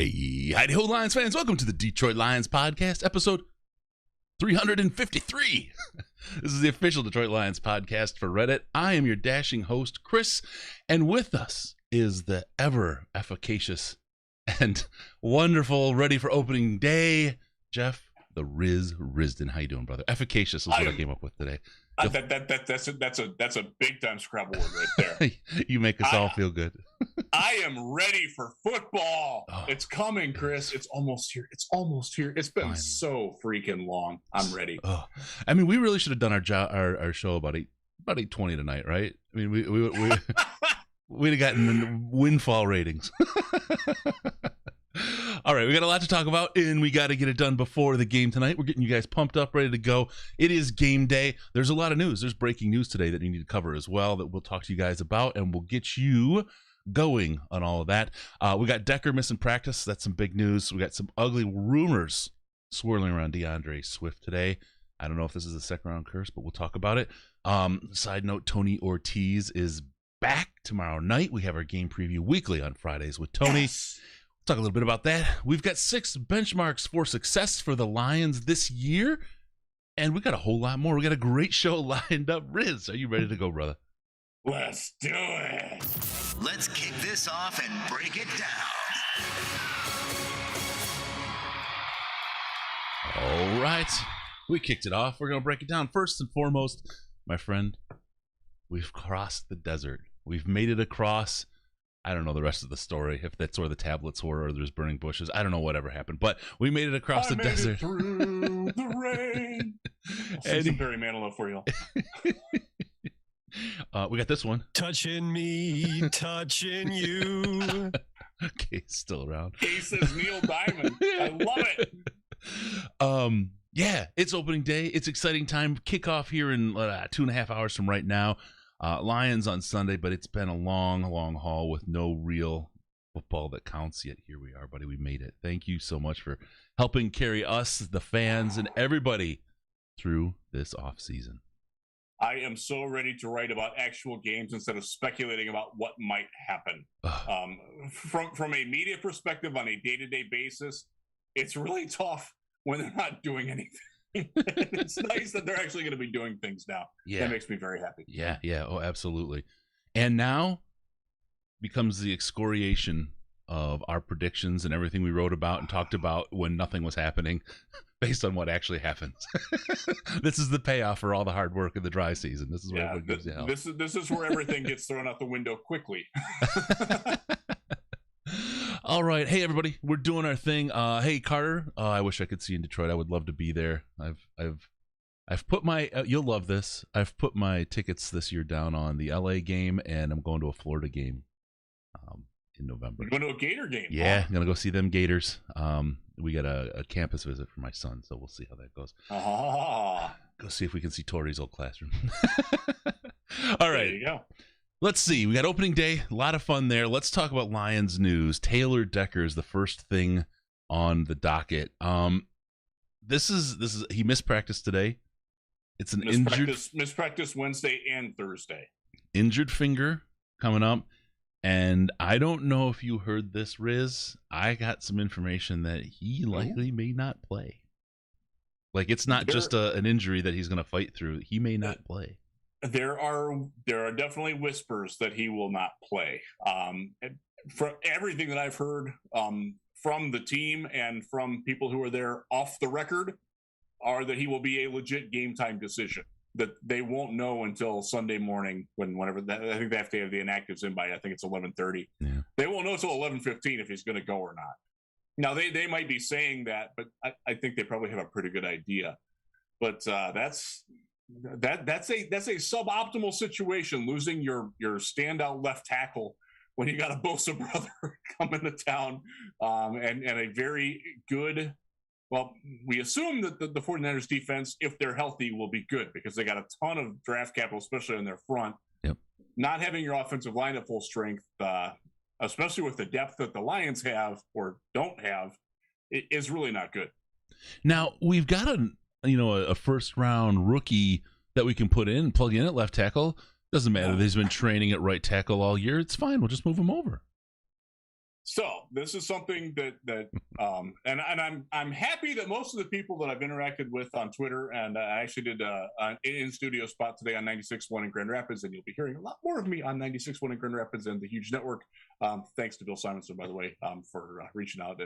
Hey, hi-ho, Lions fans. Welcome to the Detroit Lions podcast, episode 353. This is the official Detroit Lions podcast for Reddit. I am your dashing host, Chris, and with us is the ever efficacious and wonderful, ready for opening day, Jeff, the Riz Risden. How you doing, brother? Efficacious is what I came up with today. That's a big time Scrabble word right there. You make us all feel good. I am ready for football. Oh. It's coming, Chris. It's almost here. It's been finally so freaking long. I'm ready. Oh. I mean, we really should have done our show about 8:20 tonight, right? I mean, we'd have gotten windfall ratings. All right, we got a lot to talk about, and we got to get it done before the game tonight. We're getting you guys pumped up, ready to go. It is game day. There's a lot of news. There's breaking news today that you need to cover as well that we'll talk to you guys about, and we'll get you going on all of that. We got Decker missing practice. That's some big news. We got some ugly rumors swirling around DeAndre Swift today. I don't know if this is a second-round curse, but we'll talk about it. Side note, Tony Ortiz is back tomorrow night. We have our game preview weekly on Fridays with Tony. Yes. Talk a little bit about that. We've got 6 benchmarks for success for the Lions this year, and we got a whole lot more. We got a great show lined up. Riz, are you ready to go, brother? Let's do it. Let's kick this off and break it down. All right. We kicked it off. We're going to break it down. First and foremost, my friend, we've crossed the desert. We've made it across. I don't know the rest of the story, if that's where the tablets were or there's burning bushes. I don't know whatever happened, but we made it across the desert. It through the rain. I'll sing some Barry Manilow for you. We got this one. Touching me, touching you. Okay, still around. Case is Neil Diamond. I love it. Yeah, it's opening day. It's exciting time. Kickoff here in 2.5 hours from right now. Lions on Sunday, but it's been a long, long haul with no real football that counts yet. Here we are, buddy. We made it. Thank you so much for helping carry us, the fans, and everybody through this offseason. I am so ready to write about actual games instead of speculating about what might happen. From a media perspective, on a day-to-day basis, it's really tough when they're not doing anything. It's nice that they're actually going to be doing things now. Yeah. That makes me very happy. Yeah. Oh, absolutely. And now becomes the excoriation of our predictions and everything we wrote about and talked about when nothing was happening based on what actually happens. This is the payoff for all the hard work in the dry season. This is where everyone gives you help. This is where everything gets thrown out the window quickly. All right. Hey, everybody. We're doing our thing. Hey, Carter. I wish I could see you in Detroit. I would love to be there. I've put my you'll love this. I've put my tickets this year down on the LA game, and I'm going to a Florida game in November. You're going to a Gator game? Yeah, I'm going to go see them Gators. We got a campus visit for my son, so we'll see how that goes. Go see if we can see Tori's old classroom. All right. There you go. Let's see. We got opening day. A lot of fun there. Let's talk about Lions news. Taylor Decker is the first thing on the docket. This is he missed practice today. It's an missed practice Wednesday and Thursday. Injured finger coming up. And I don't know if you heard this, Riz. I got some information that he likely may not play. Like, it's not just an injury that he's going to fight through. He may not play. There are definitely whispers that he will not play. From everything that I've heard from the team and from people who are there off the record, are that he will be a legit game time decision. That they won't know until Sunday morning whenever I think they have to have the inactives in by, I think it's 11:30. Yeah. They won't know until 11:15 if he's going to go or not. Now they might be saying that, but I think they probably have a pretty good idea. But that's a suboptimal situation, losing your standout left tackle when you got a Bosa brother coming to town, and a very good. Well, we assume that the 49ers defense, if they're healthy, will be good because they got a ton of draft capital, especially in their front. Yep. Not having your offensive line at full strength, especially with the depth that the Lions have or don't have, is really not good. Now, we've got a first-round rookie that we can plug in at left tackle. Doesn't matter. He's been training at right tackle all year. It's fine. We'll just move him over. So this is something that and I'm happy that most of the people that I've interacted with on Twitter, and I actually did an in-studio spot today on 96.1 in Grand Rapids, and you'll be hearing a lot more of me on 96.1 in Grand Rapids and the huge network. Thanks to Bill Simonson, by the way, for reaching out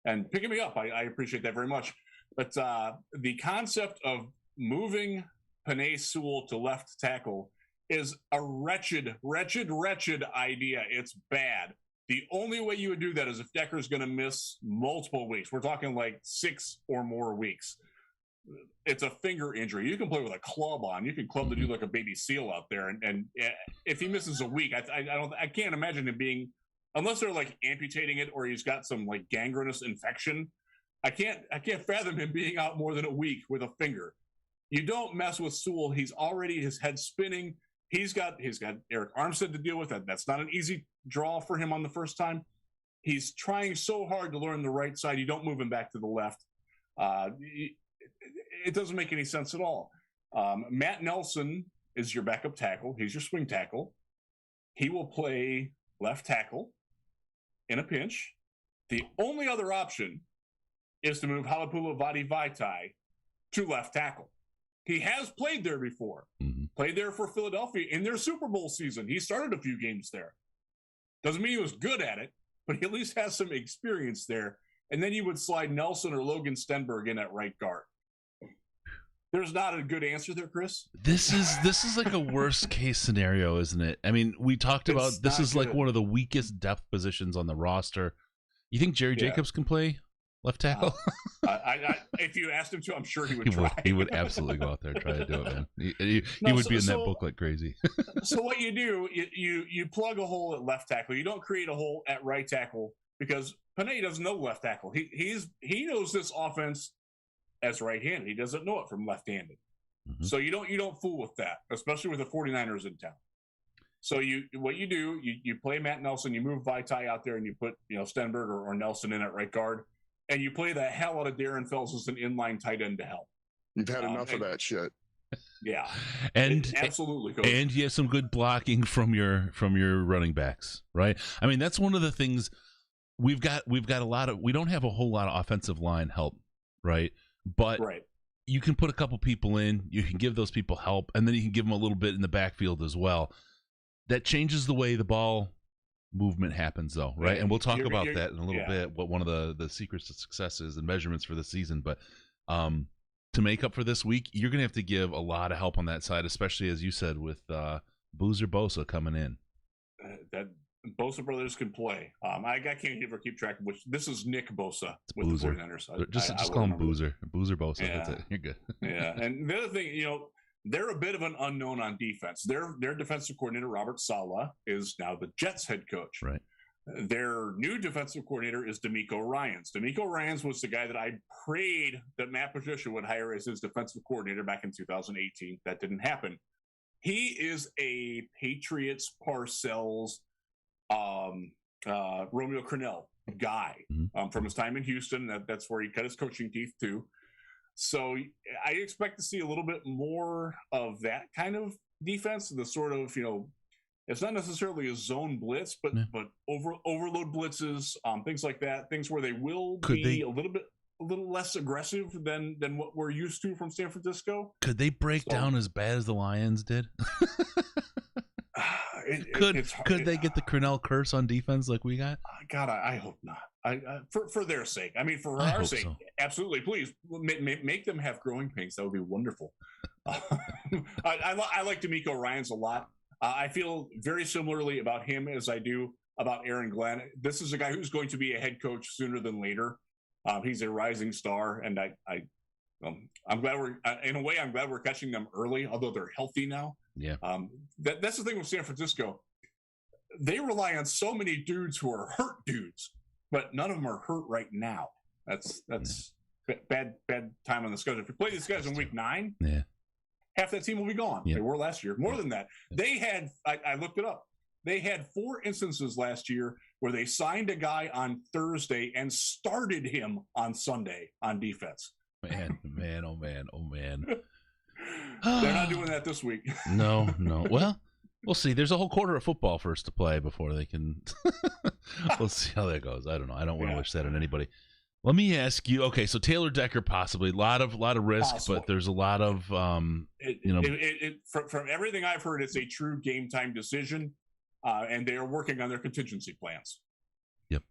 and picking me up. I appreciate that very much. But the concept of moving Penei Sewell to left tackle is a wretched idea. It's bad. The only way you would do that is if Decker's going to miss multiple weeks. We're talking like 6 or more weeks. It's a finger injury. You can play with a club on. You can club the dude like a baby seal out there. And if he misses a week, I can't imagine him being, unless they're like amputating it or he's got some like gangrenous infection. I can't fathom him being out more than a week with a finger. You don't mess with Sewell. He's already, his head spinning. He's got Eric Armstead to deal with. That's not an easy draw for him on the first time. He's trying so hard to learn the right side. You don't move him back to the left. It doesn't make any sense at all. Matt Nelson is your backup tackle. He's your swing tackle. He will play left tackle in a pinch. The only other option is to move Halapula Vadi Vaitai to left tackle. He has played there before. Played there for Philadelphia in their Super Bowl season. He started a few games there. Doesn't mean he was good at it, but he at least has some experience there. And then you would slide Nelson or Logan Stenberg in at right guard. There's not a good answer there, Chris. This is like a worst case scenario, isn't it? I mean, we talked about this is like one of the weakest depth positions on the roster. You think Jerry Jacobs can play left tackle? If you asked him to, I'm sure he would try. He would absolutely go out there and try to do it, man. He would be in that book like crazy. So what you do, you plug a hole at left tackle. You don't create a hole at right tackle because Penei doesn't know left tackle. He knows this offense as right-handed. He doesn't know it from left-handed. So you don't fool with that, especially with the 49ers in town. So what you do, you play Matt Nelson, you move Vaitai out there, and you put Stenberg or Nelson in at right guard. And you play the hell out of Darren Fells as an inline tight end to help. You've had enough of that shit. Yeah, and absolutely, Coach. And you have some good blocking from your running backs, right? I mean, that's one of the things we've got a lot of. We don't have a whole lot of offensive line help, right? But you can put a couple people in. You can give those people help, and then you can give them a little bit in the backfield as well. That changes the way the ball movement happens, though, right? And we'll talk about that in a little bit, what one of the secrets to success is and measurements for the season. But to make up for this week, you're going to have to give a lot of help on that side, especially, as you said, with Boozer Bosa coming in. That Bosa brothers can play. I can't ever keep track of which. This is Nick Bosa with Boozer. the 49ers. Just call him Boozer. Boozer Bosa. Yeah. That's it. You're good. Yeah. And the other thing, they're a bit of an unknown on defense. Their defensive coordinator, Robert Saleh, is now the Jets head coach. Right. Their new defensive coordinator is D'Amico Ryans. D'Amico Ryans was the guy that I prayed that Matt Patricia would hire as his defensive coordinator back in 2018. That didn't happen. He is a Patriots, Parcells, Romeo Crennel guy from his time in Houston. That's where he cut his coaching teeth too. So I expect to see a little bit more of that kind of defense, the sort of, it's not necessarily a zone blitz, but overload blitzes, things like that, things where they will be a little less aggressive than what we're used to from San Francisco. Could they break down as bad as the Lions did? Could they get the Crennel curse on defense like we got? God, I hope not. For their sake. I mean, for our sake, absolutely. Please make them have growing pains. That would be wonderful. I like D'Amico Ryans a lot. I feel very similarly about him as I do about Aaron Glenn. This is a guy who's going to be a head coach sooner than later. He's a rising star, and I'm glad we're catching them early, although they're healthy now. Yeah. That's the thing with San Francisco. They rely on so many dudes who are hurt dudes, but none of them are hurt right now. That's bad time on the schedule. If you play these guys in week 9, half that team will be gone. They were last year. More than that. They had, I looked it up. They had 4 instances last year where they signed a guy on Thursday and started him on Sunday on defense. Man. They're not doing that this week. No. Well, We'll see. There's a whole quarter of football for us to play before they can. We'll see how that goes. I don't know. I don't want to wish that on anybody. Let me ask you. Okay, so Taylor Decker possibly a lot of risk, but there's a lot of from everything I've heard, it's a true game time decision, and they are working on their contingency plans. Yep.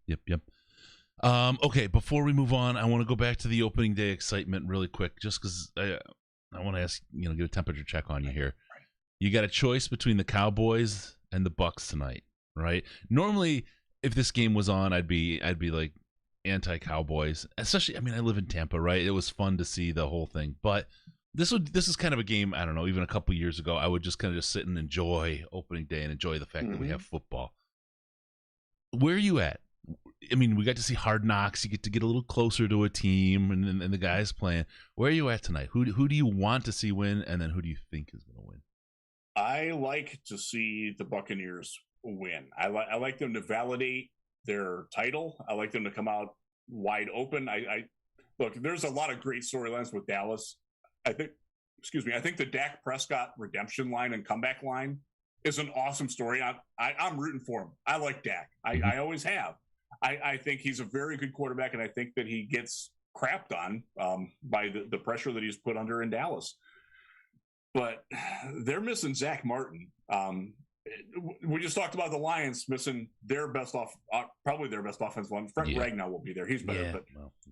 Okay, before we move on, I want to go back to the opening day excitement really quick, just because I want to ask, get a temperature check on you here. You got a choice between the Cowboys and the Bucs tonight, right? Normally, if this game was on, I'd be like anti-Cowboys. Especially, I live in Tampa, right? It was fun to see the whole thing, but this is kind of a game. I don't know. Even a couple years ago, I would just kind of sit and enjoy opening day and enjoy the fact that we have football. Where are you at? We got to see Hard Knocks. You get to get a little closer to a team and the guys playing. Where are you at tonight? Who do you want to see win, and then who do you think is going to win? I like to see the Buccaneers win. I like them to validate their title. I like them to come out wide open. I look, there's a lot of great storylines with Dallas. I think the Dak Prescott redemption line and comeback line is an awesome story. I'm rooting for him. I like Dak. I always have. I think he's a very good quarterback, and I think that he gets crapped on by the pressure that he's put under in Dallas. But they're missing Zach Martin. We just talked about the Lions missing probably their best offensive lineman. Frank Ragnow will be there. He's better.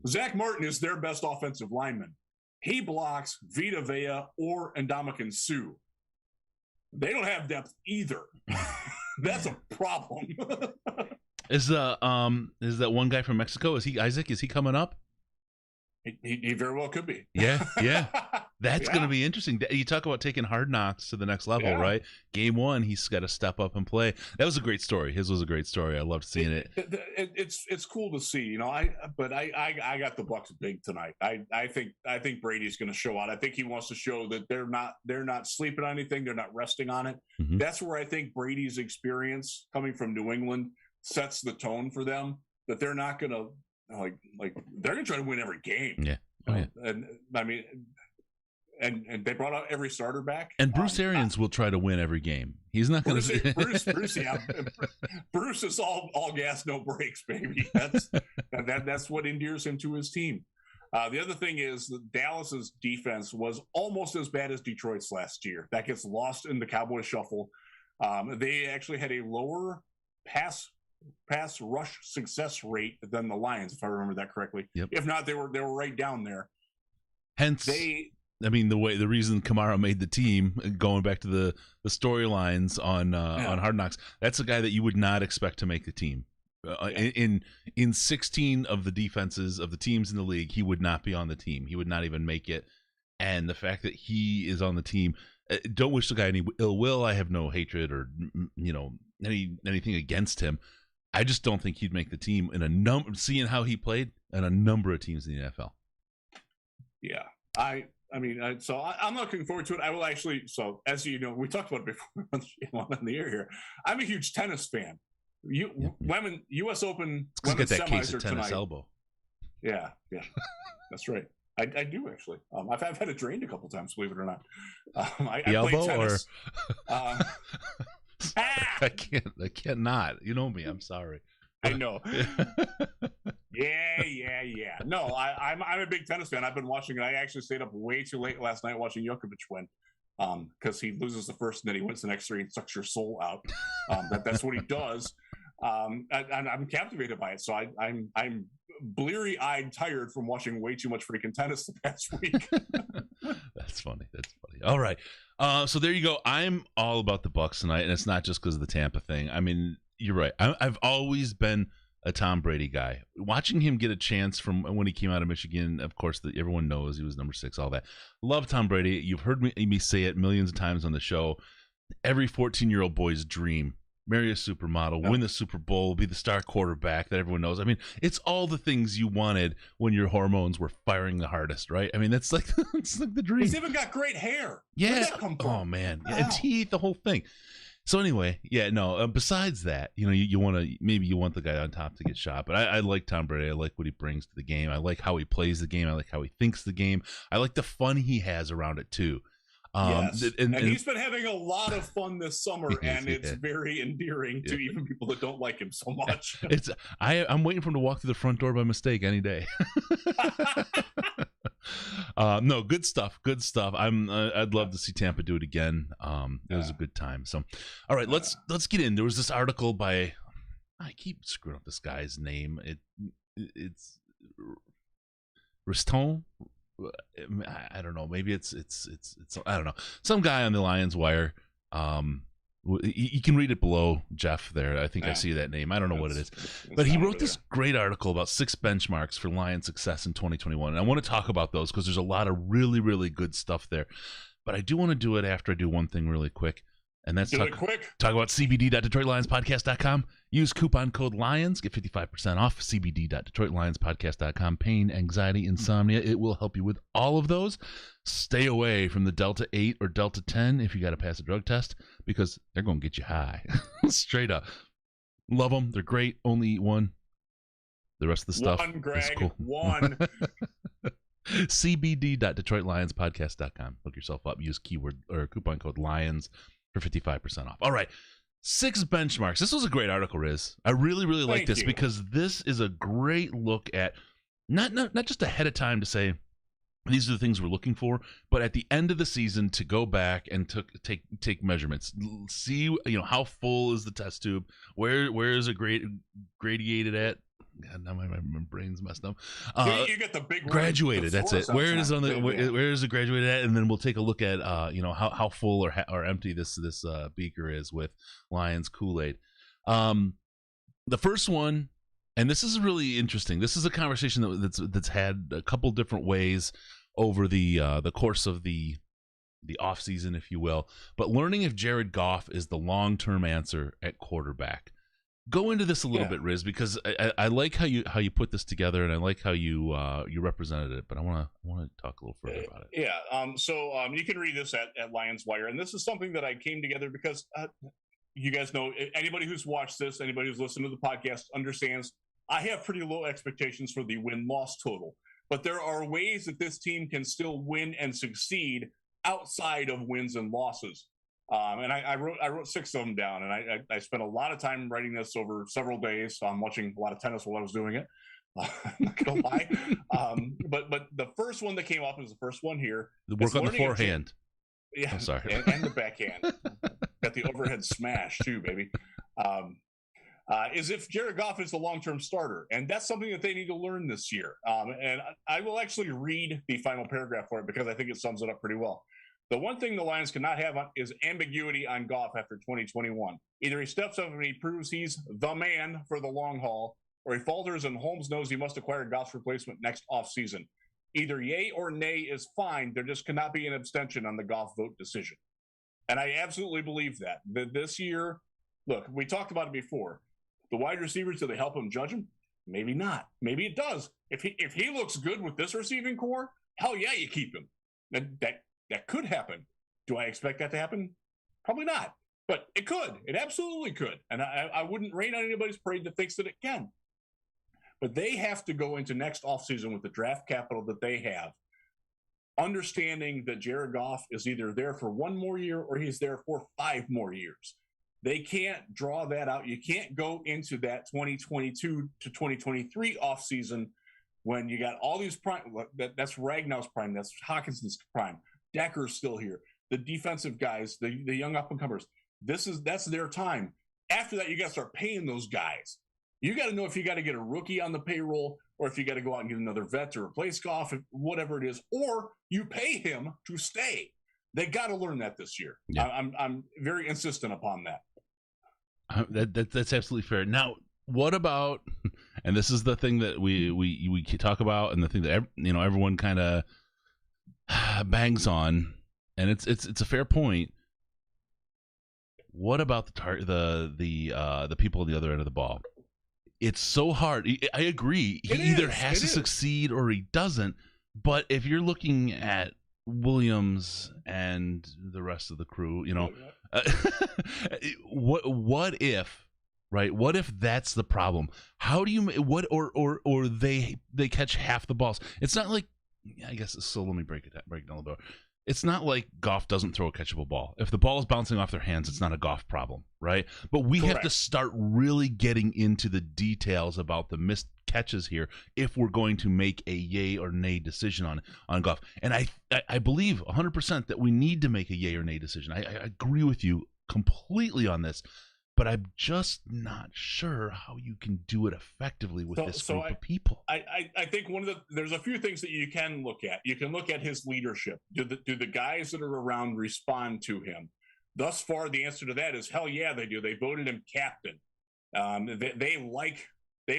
Zach Martin is their best offensive lineman. He blocks Vita Vea or Ndamukong Suh. They don't have depth either. That's a problem. Is that one guy from Mexico? Is he Isaac? Is he coming up? He very well could be. Yeah. That's going to be interesting. You talk about taking Hard Knocks to the next level, right? Game one, he's got to step up and play. That was a great story. His was a great story. I loved seeing it. It's cool to see, I got the Bucs big tonight. I think Brady's going to show out. I think he wants to show that they're not sleeping on anything. They're not resting on it. Mm-hmm. That's where I think Brady's experience coming from New England sets the tone for them, that they're not going to they're going to try to win every game. Yeah. And they brought out every starter back. And Bruce Arians will try to win every game. He's not going to. Bruce is all gas, no brakes, baby. That's what endears him to his team. The other thing is that Dallas's defense was almost as bad as Detroit's last year. That gets lost in the Cowboys shuffle. They actually had a lower pass rush success rate than the Lions, if I remember that correctly. Yep. If not, they were right down there. Hence, the reason Kamara made the team, going back to the storylines on Hard Knocks, that's a guy that you would not expect to make the team. In 16 of the defenses of the teams in the league, he would not be on the team. He would not even make it. And the fact that he is on the team, don't wish the guy any ill will. I have no hatred or anything against him. I just don't think he'd make the team seeing how he played in a number of teams in the NFL. Yeah, so I'm looking forward to it. I will actually. So as you know, we talked about it before on the air here. I'm a huge tennis fan. Women U.S. Open women's semis are tonight. Elbow. Yeah, that's right. I do actually. I've had it drained a couple times, believe it or not. I play tennis. I cannot. You know me. I'm sorry. I know. Yeah. No, I'm a big tennis fan. I've been watching it. I actually stayed up way too late last night watching Djokovic win, because he loses the first and then he wins the next three and sucks your soul out. That's what he does. And I'm captivated by it. So I'm bleary-eyed tired from watching way too much freaking tennis the past week. That's funny. All right. So there you go. I'm all about the Bucs tonight, and it's not just because of the Tampa thing. You're right. I've always been a Tom Brady guy. Watching him get a chance from when he came out of Michigan, of course, everyone knows he was number 6, all that. Love Tom Brady. You've heard me say it millions of times on the show. Every 14-year-old boy's dream. Marry a supermodel, win the Super Bowl, be the star quarterback that everyone knows. It's all the things you wanted when your hormones were firing the hardest, right? That's like it's like the dream. He's even got great hair. Yeah. Where'd that come from? Oh man, wow. And teeth, the whole thing. So anyway, besides that, you want the guy on top to get shot, but I like Tom Brady. I like what he brings to the game. I like how he plays the game. I like how he thinks the game. I like the fun he has around it too. Yes. And he's been having a lot of fun this summer, and it's very endearing to even people that don't like him so much. I'm waiting for him to walk through the front door by mistake any day. No, good stuff. I'd love to see Tampa do it again. It was a good time. So, all right, let's get in. There was this article by, I keep screwing up this guy's name. It's Riston. I don't know. Maybe it's I don't know. Some guy on the Lions Wire. You can read it below, Jeff. There, I think I see that name. I don't know what it is, but he wrote this great article about 6 benchmarks for Lions success in 2021. And I want to talk about those because there's a lot of really, really good stuff there. But I do want to do it after I do one thing really quick. And that's talk about cbd.detroitlionspodcast.com. Use coupon code LIONS. Get 55% off. cbd.detroitlionspodcast.com. Pain, anxiety, insomnia. It will help you with all of those. Stay away from the Delta 8 or Delta 10 if you got to pass a drug test because they're going to get you high. Straight up. Love them. They're great. Only eat one. The rest of the stuff is cool. One. cbd.detroitlionspodcast.com. Look yourself up. Use keyword or coupon code LIONS. For 55% off. All right. 6 benchmarks. This was a great article, Riz. I really, really like this because this is a great look at not just ahead of time to say these are the things we're looking for, but at the end of the season to go back and take measurements. See, how full is the test tube? Where is it gradiated at? God, now my brain's messed up. You get the big graduated. That's it. Where is it graduated at? And then we'll take a look at how full or empty this beaker is with Lions Kool-Aid. The first one, and this is really interesting. This is a conversation that's had a couple different ways over the course of the offseason, if you will. But learning if Jared Goff is the long-term answer at quarterback. Go into this a little bit, Riz, because I like how you put this together, and I like how you represented it. But I want to talk a little further about it. Yeah. So you can read this at Lions Wire, and this is something that I came together because you guys know, anybody who's watched this, anybody who's listened to the podcast understands I have pretty low expectations for the win-loss total. But there are ways that this team can still win and succeed outside of wins and losses. And I wrote 6 of them down, and I spent a lot of time writing this over several days. So I'm watching a lot of tennis while I was doing it. I'm not gonna lie. But the first one that came up is the first one here. The work on the forehand. Yeah, I'm sorry. And the backhand. Got the overhead smash too, baby. Is if Jared Goff is the long-term starter, and that's something that they need to learn this year. And I will actually read the final paragraph for it because I think it sums it up pretty well. The one thing the Lions cannot have is ambiguity on Goff after 2021. Either he steps up and he proves he's the man for the long haul, or he falters and Holmes knows he must acquire Goff's replacement next offseason. Either yay or nay is fine. There just cannot be an abstention on the Goff vote decision. And I absolutely believe that this year, look, we talked about it before. The wide receivers, do they help him judge him? Maybe not. Maybe it does. If he looks good with this receiving core, hell yeah, you keep him. That could happen. Do I expect that to happen? Probably not. But it could. It absolutely could. And I wouldn't rain on anybody's parade that thinks that it can. But they have to go into next offseason with the draft capital that they have, understanding that Jared Goff is either there for 1 more year or he's there for 5 more years. They can't draw that out. You can't go into that 2022 to 2023 offseason when you got all these prime. That's Ragnow's prime. That's Hawkinson's prime. Decker's still here. The defensive guys, the young up-and-comers, that's their time. After that, you got to start paying those guys. You got to know if you got to get a rookie on the payroll or if you got to go out and get another vet to replace Goff, whatever it is, or you pay him to stay. They got to learn that this year. Yeah. I'm very insistent upon that. That's absolutely fair. Now, what about, and this is the thing that we talk about, and the thing that everyone kind of bangs on, and it's a fair point. What about the people on the other end of the ball? It's so hard. I agree. He either has to succeed or he doesn't. But if you're looking at Williams and the rest of the crew, what if, right? What if that's the problem? How do you or they catch half the balls? It's not like, I guess. So let me break it down a little bit. It's not like Goff doesn't throw a catchable ball. If the ball is bouncing off their hands, it's not a Goff problem, right? But we have to start really getting into the details about the missed catches here if we're going to make a yay or nay decision on Goff. And I believe 100% that we need to make a yay or nay decision. I agree with you completely on this, but I'm just not sure how you can do it effectively with this group of people. I think there's a few things that you can look at. You can look at his leadership. Do the guys that are around respond to him? Thus far, the answer to that is hell yeah, they do. They voted him captain. They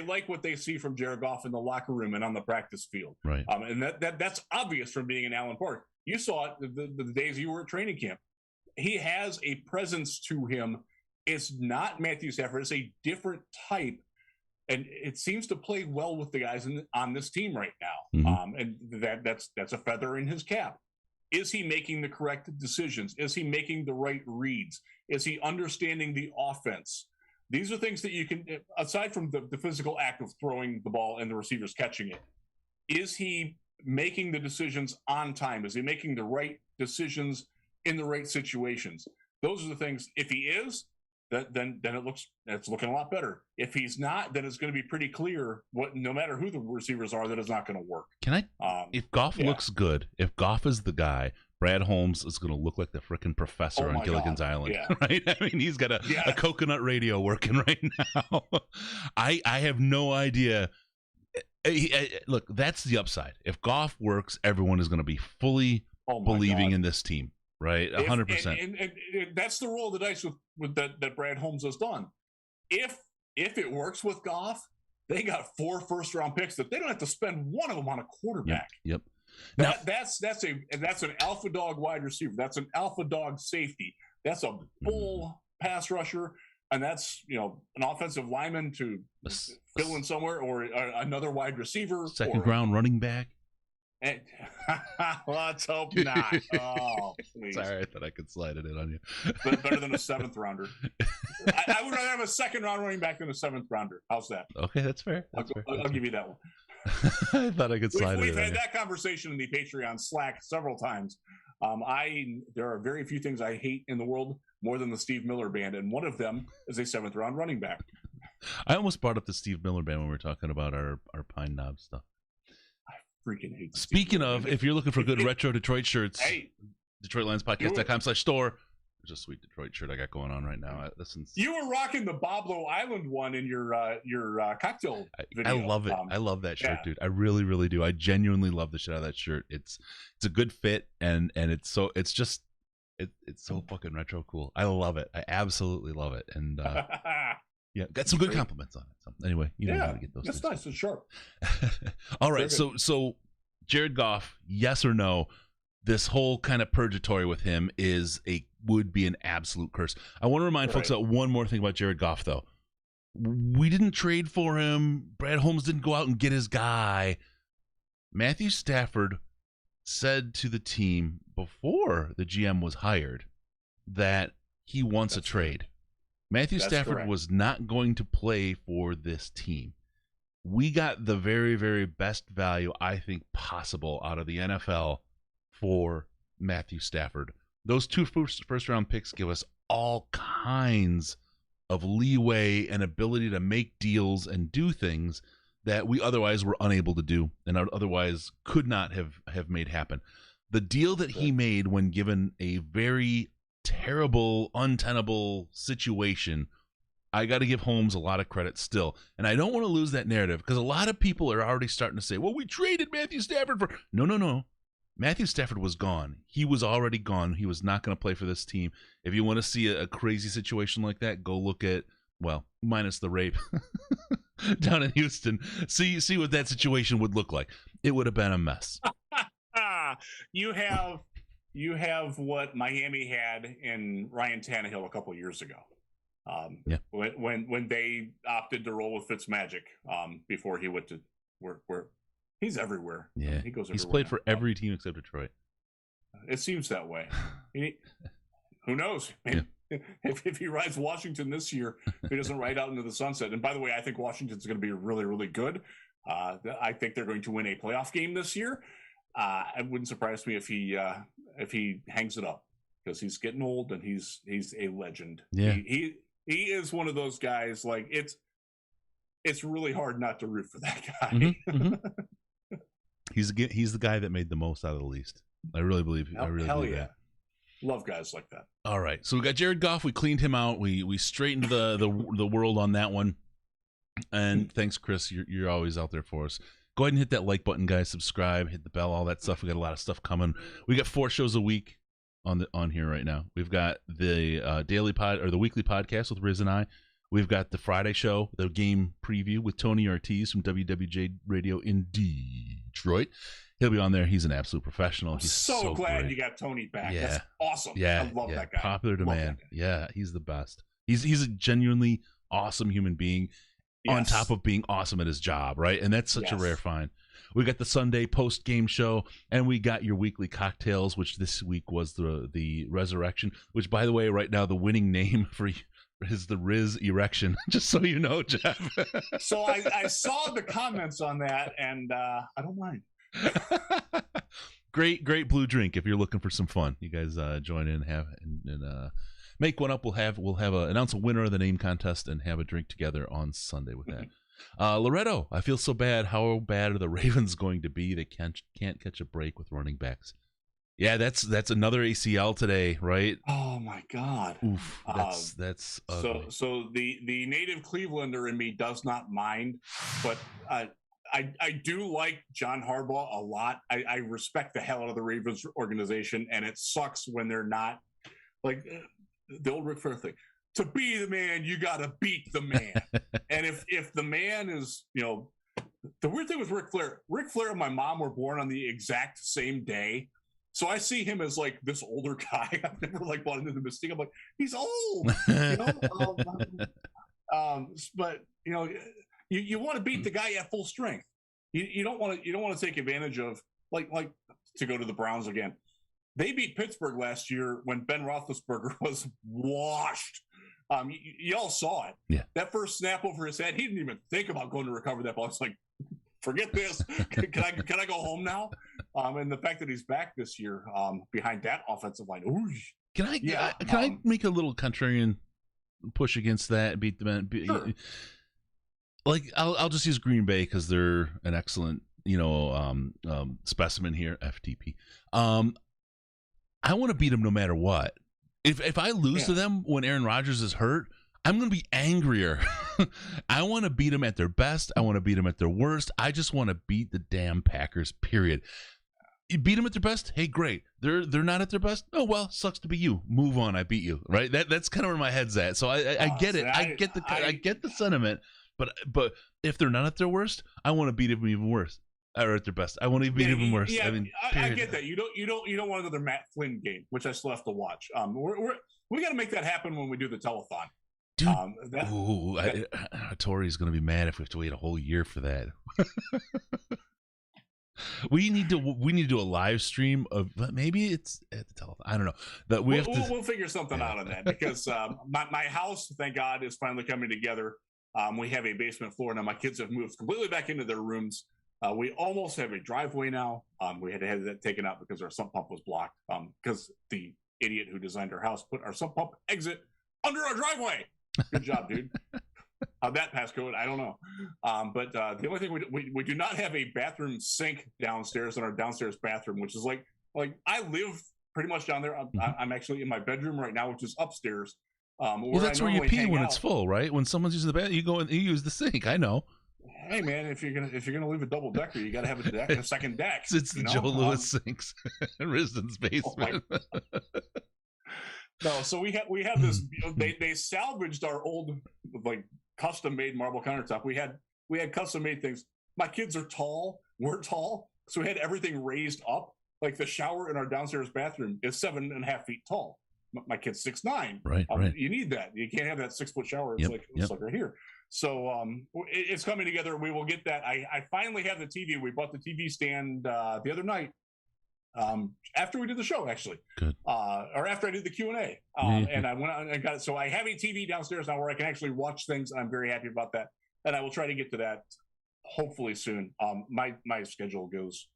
like what they see from Jared Goff in the locker room and on the practice field. Right. And that's obvious from being in Allen Park. You saw it the days you were at training camp. He has a presence to him. It's not Matthew Stafford. It's a different type, and it seems to play well with the guys on this team right now. Mm-hmm. And that's a feather in his cap. Is he making the correct decisions? Is he making the right reads? Is he understanding the offense? These are things that you can, aside from the physical act of throwing the ball and the receivers catching it, is he making the decisions on time? Is he making the right decisions in the right situations? Those are the things. If he is, then it's looking a lot better. If he's not, then it's going to be pretty clear no matter who the receivers are, that it's not going to work. Can I? If Goff looks good, if Goff is the guy, Brad Holmes is going to look like the frickin' professor on Gilligan's Island, right? I mean, he's got a coconut radio working right now. I have no idea. Look, that's the upside. If Goff works, everyone is going to be fully believing in this team. Right, 100%. And that's the roll of the dice with that Brad Holmes has done. If it works with Goff, they got 4 first-round picks that they don't have to spend one of them on a quarterback. Yep. That's an alpha dog wide receiver. That's an alpha dog safety. That's a bull pass rusher, and that's an offensive lineman to fill in somewhere, or another wide receiver, second round running back. And, let's hope not. Oh, please. Sorry, I thought I could slide it in on you. But better than a 7th rounder. I would rather have a 2nd round running back than a 7th rounder. How's that? Okay, that's fair. I'll give you that one. I thought I could slide it in. We've had that conversation in the Patreon Slack several times. There are very few things I hate in the world more than the Steve Miller Band, and one of them is a 7th round running back. I almost brought up the Steve Miller Band when we were talking about our Pine Knob stuff. Freaking hate. Speaking of, if you're looking for good retro Detroit shirts, DetroitLionsPodcast.com/store. There's a sweet Detroit shirt I got going on right now. You were rocking the Boblo Island one in your cocktail video. I love it. I love that shirt, dude. I really, really do. I genuinely love the shit out of that shirt. It's a good fit, and it's so fucking retro cool. I love it. I absolutely love it. And yeah, got some good compliments on it. So anyway, you know how to get those. That's nice and sharp. All right, so Jared Goff, yes or no? This whole kind of purgatory with him would be an absolute curse. I want to remind folks about one more thing about Jared Goff, though. We didn't trade for him. Brad Holmes didn't go out and get his guy. Matthew Stafford said to the team before the GM was hired that he wants a trade. Matthew Stafford was not going to play for this team. We got the very, very best value, I think, possible out of the NFL for Matthew Stafford. Those 2 first-round picks give us all kinds of leeway and ability to make deals and do things that we otherwise were unable to do and otherwise could not have made happen. The deal that he made when given a very terrible, untenable situation, I got to give Holmes a lot of credit still. And I don't want to lose that narrative because a lot of people are already starting to say, well, we traded Matthew Stafford for... No. Matthew Stafford was gone. He was already gone. He was not going to play for this team. If you want to see a crazy situation like that, go look at, well, minus the rape down in Houston. See what that situation would look like. It would have been a mess. You have what Miami had in Ryan Tannehill a couple of years ago. When they opted to roll with Fitzmagic before he went to where he's everywhere. Yeah, he goes. He's played for every team except Detroit. It seems that way. Who knows? Yeah. If he rides Washington this year, if he doesn't ride out into the sunset. And by the way, I think Washington's going to be really, really good. I think they're going to win a playoff game this year. It wouldn't surprise me if he if he hangs it up, because he's getting old and he's a legend. Yeah. He is one of those guys. Like it's really hard not to root for that guy. Mm-hmm. He's the guy that made the most out of the least. I really believe. Hell believe yeah. that. Love guys like that. All right, so we got Jared Goff. We cleaned him out. We straightened the world on that one. And thanks, Chris. You're always out there for us. Go ahead and hit that like button, guys. Subscribe, hit the bell, all that stuff. We got a lot of stuff coming. We got 4 shows a week on here right now. We've got the daily pod or the weekly podcast with Riz and I. We've got the Friday show, the game preview with Tony Ortiz from WWJ-Radio in Detroit. He'll be on there. He's an absolute professional. He's so glad great. you got Tony back. Yeah. That's awesome. Yeah, I love that guy. Popular demand. Yeah, he's the best. He's a genuinely awesome human being on top of being awesome at his job, right? And that's such a rare find. We got the Sunday post-game show, and we got your weekly cocktails, which this week was the Resurrection, which, by the way, right now the winning name for is the Riz Erection, just so you know, Jeff. So I saw the comments on that, and I don't mind. Great blue drink if you're looking for some fun. You guys join in and make one up. We'll announce a winner of the name contest and have a drink together on Sunday with that. Loretto, I feel so bad. How bad are the Ravens going to be? They can't catch a break with running backs. Yeah, that's another ACL today, right? Oh my God! Oof, that's ugly. So the native Clevelander in me does not mind, but I do like John Harbaugh a lot. I respect the hell out of the Ravens organization, and it sucks when they're not like the old Ric Flair thing. To be the man, you got to beat the man. And if the man is, the weird thing with Ric Flair and my mom were born on the exact same day. So I see him as like this older guy. I've never like bought into the mystique. I'm like, he's old, but you want to beat the guy at full strength. You don't want to take advantage of like to go to the Browns again. They beat Pittsburgh last year when Ben Roethlisberger was washed. Y'all saw it. Yeah. That first snap over his head, he didn't even think about going to recover that ball. It's like, forget this. Can I go home now? And the fact that he's back this year behind that offensive line. Ooh. Can I make a little contrarian push against that? Beat the man. Sure. Like I'll just use Green Bay because they're an excellent specimen here. FTP. I want to beat them no matter what. If I lose to them when Aaron Rodgers is hurt, I'm going to be angrier. I want to beat them at their best. I want to beat them at their worst. I just want to beat the damn Packers, period. You beat them at their best? Hey, great. They're not at their best? Oh, well, sucks to be you. Move on. I beat you, right? That's kind of where my head's at. So I get it. I get the sentiment. But if they're not at their worst, I want to beat them even worse. Or at their best. I want to beat even worse. Yeah, I get that. You don't want another Matt Flynn game, which I still have to watch. We got to make that happen when we do the telethon. Dude, Tori's going to be mad if we have to wait a whole year for that. we need to do a live stream of maybe it's at the telethon. I don't know. We'll figure something out on that because my house, thank God, is finally coming together. We have a basement floor now. My kids have moved completely back into their rooms. We almost have a driveway now. We had to have that taken out because our sump pump was blocked because the idiot who designed our house put our sump pump exit under our driveway. Good job, dude. How'd that passcode? I don't know. But the only thing we do not have a bathroom sink downstairs in our downstairs bathroom, which is like I live pretty much down there. I'm actually in my bedroom right now, which is upstairs. Well, that's where you pee when it's full, right? When someone's using the bathroom, you go and you use the sink. I know. Hey man, if you're gonna leave a double decker, you got to have a second deck. It's the Joe Louis sinks in Risden's basement. No, so we have this. They salvaged our old like custom made marble countertop. We had custom made things. My kids are tall. We're tall, so we had everything raised up. Like the shower in our downstairs bathroom is 7.5 feet tall. My kid's 6'9". Right. You need that. You can't have that 6-foot shower. It's like right here. So it's coming together. We will get that. I finally have the TV. We bought the TV stand the other night after we did the show, actually. Good. Or after I did the Q&A. And I went out and got it. So I have a TV downstairs now where I can actually watch things. I'm very happy about that. And I will try to get to that hopefully soon. My schedule goes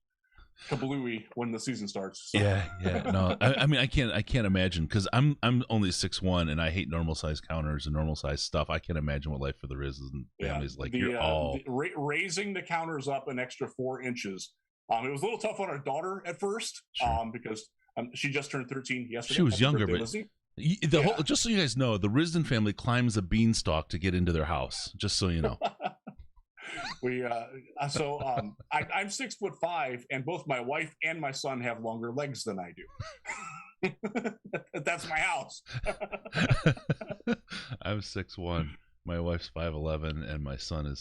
kablooey when the season starts. So. Yeah. No, I mean, I can't imagine, because I'm only 6'1" and I hate normal size counters and normal size stuff. I can't imagine what life for the Riz and families like. You're all raising the counters up an extra 4 inches. It was a little tough on our daughter at first, because she just turned 13 yesterday. She was younger, birthday, but whole, just so you guys know, the Risden family climbs a beanstalk to get into their house. Just so you know. I'm 6'5", and both my wife and my son have longer legs than I do. That's my house. I'm 6'1". My wife's 5'11", and my son is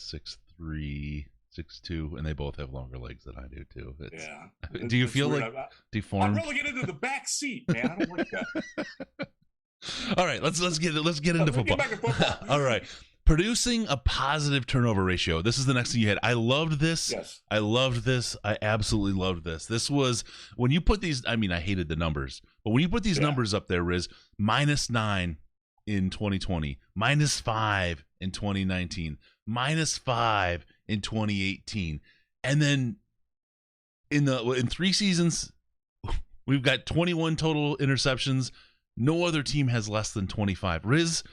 6'3", 6'2", and they both have longer legs than I do too. Do you feel like deformed? I'd rather get into the back seat, man. I don't like that. All right, let's get into football. Get back to football. All right. Producing a positive turnover ratio. This is the next thing you had. I loved this. Yes. I loved this. I absolutely loved this. This was, when you put these, I mean, I hated the numbers, but when you put these numbers up there, Riz, -9 in 2020, -5 in 2019, -5 in 2018. And then in 3 seasons, we've got 21 total interceptions. No other team has less than 25. Riz,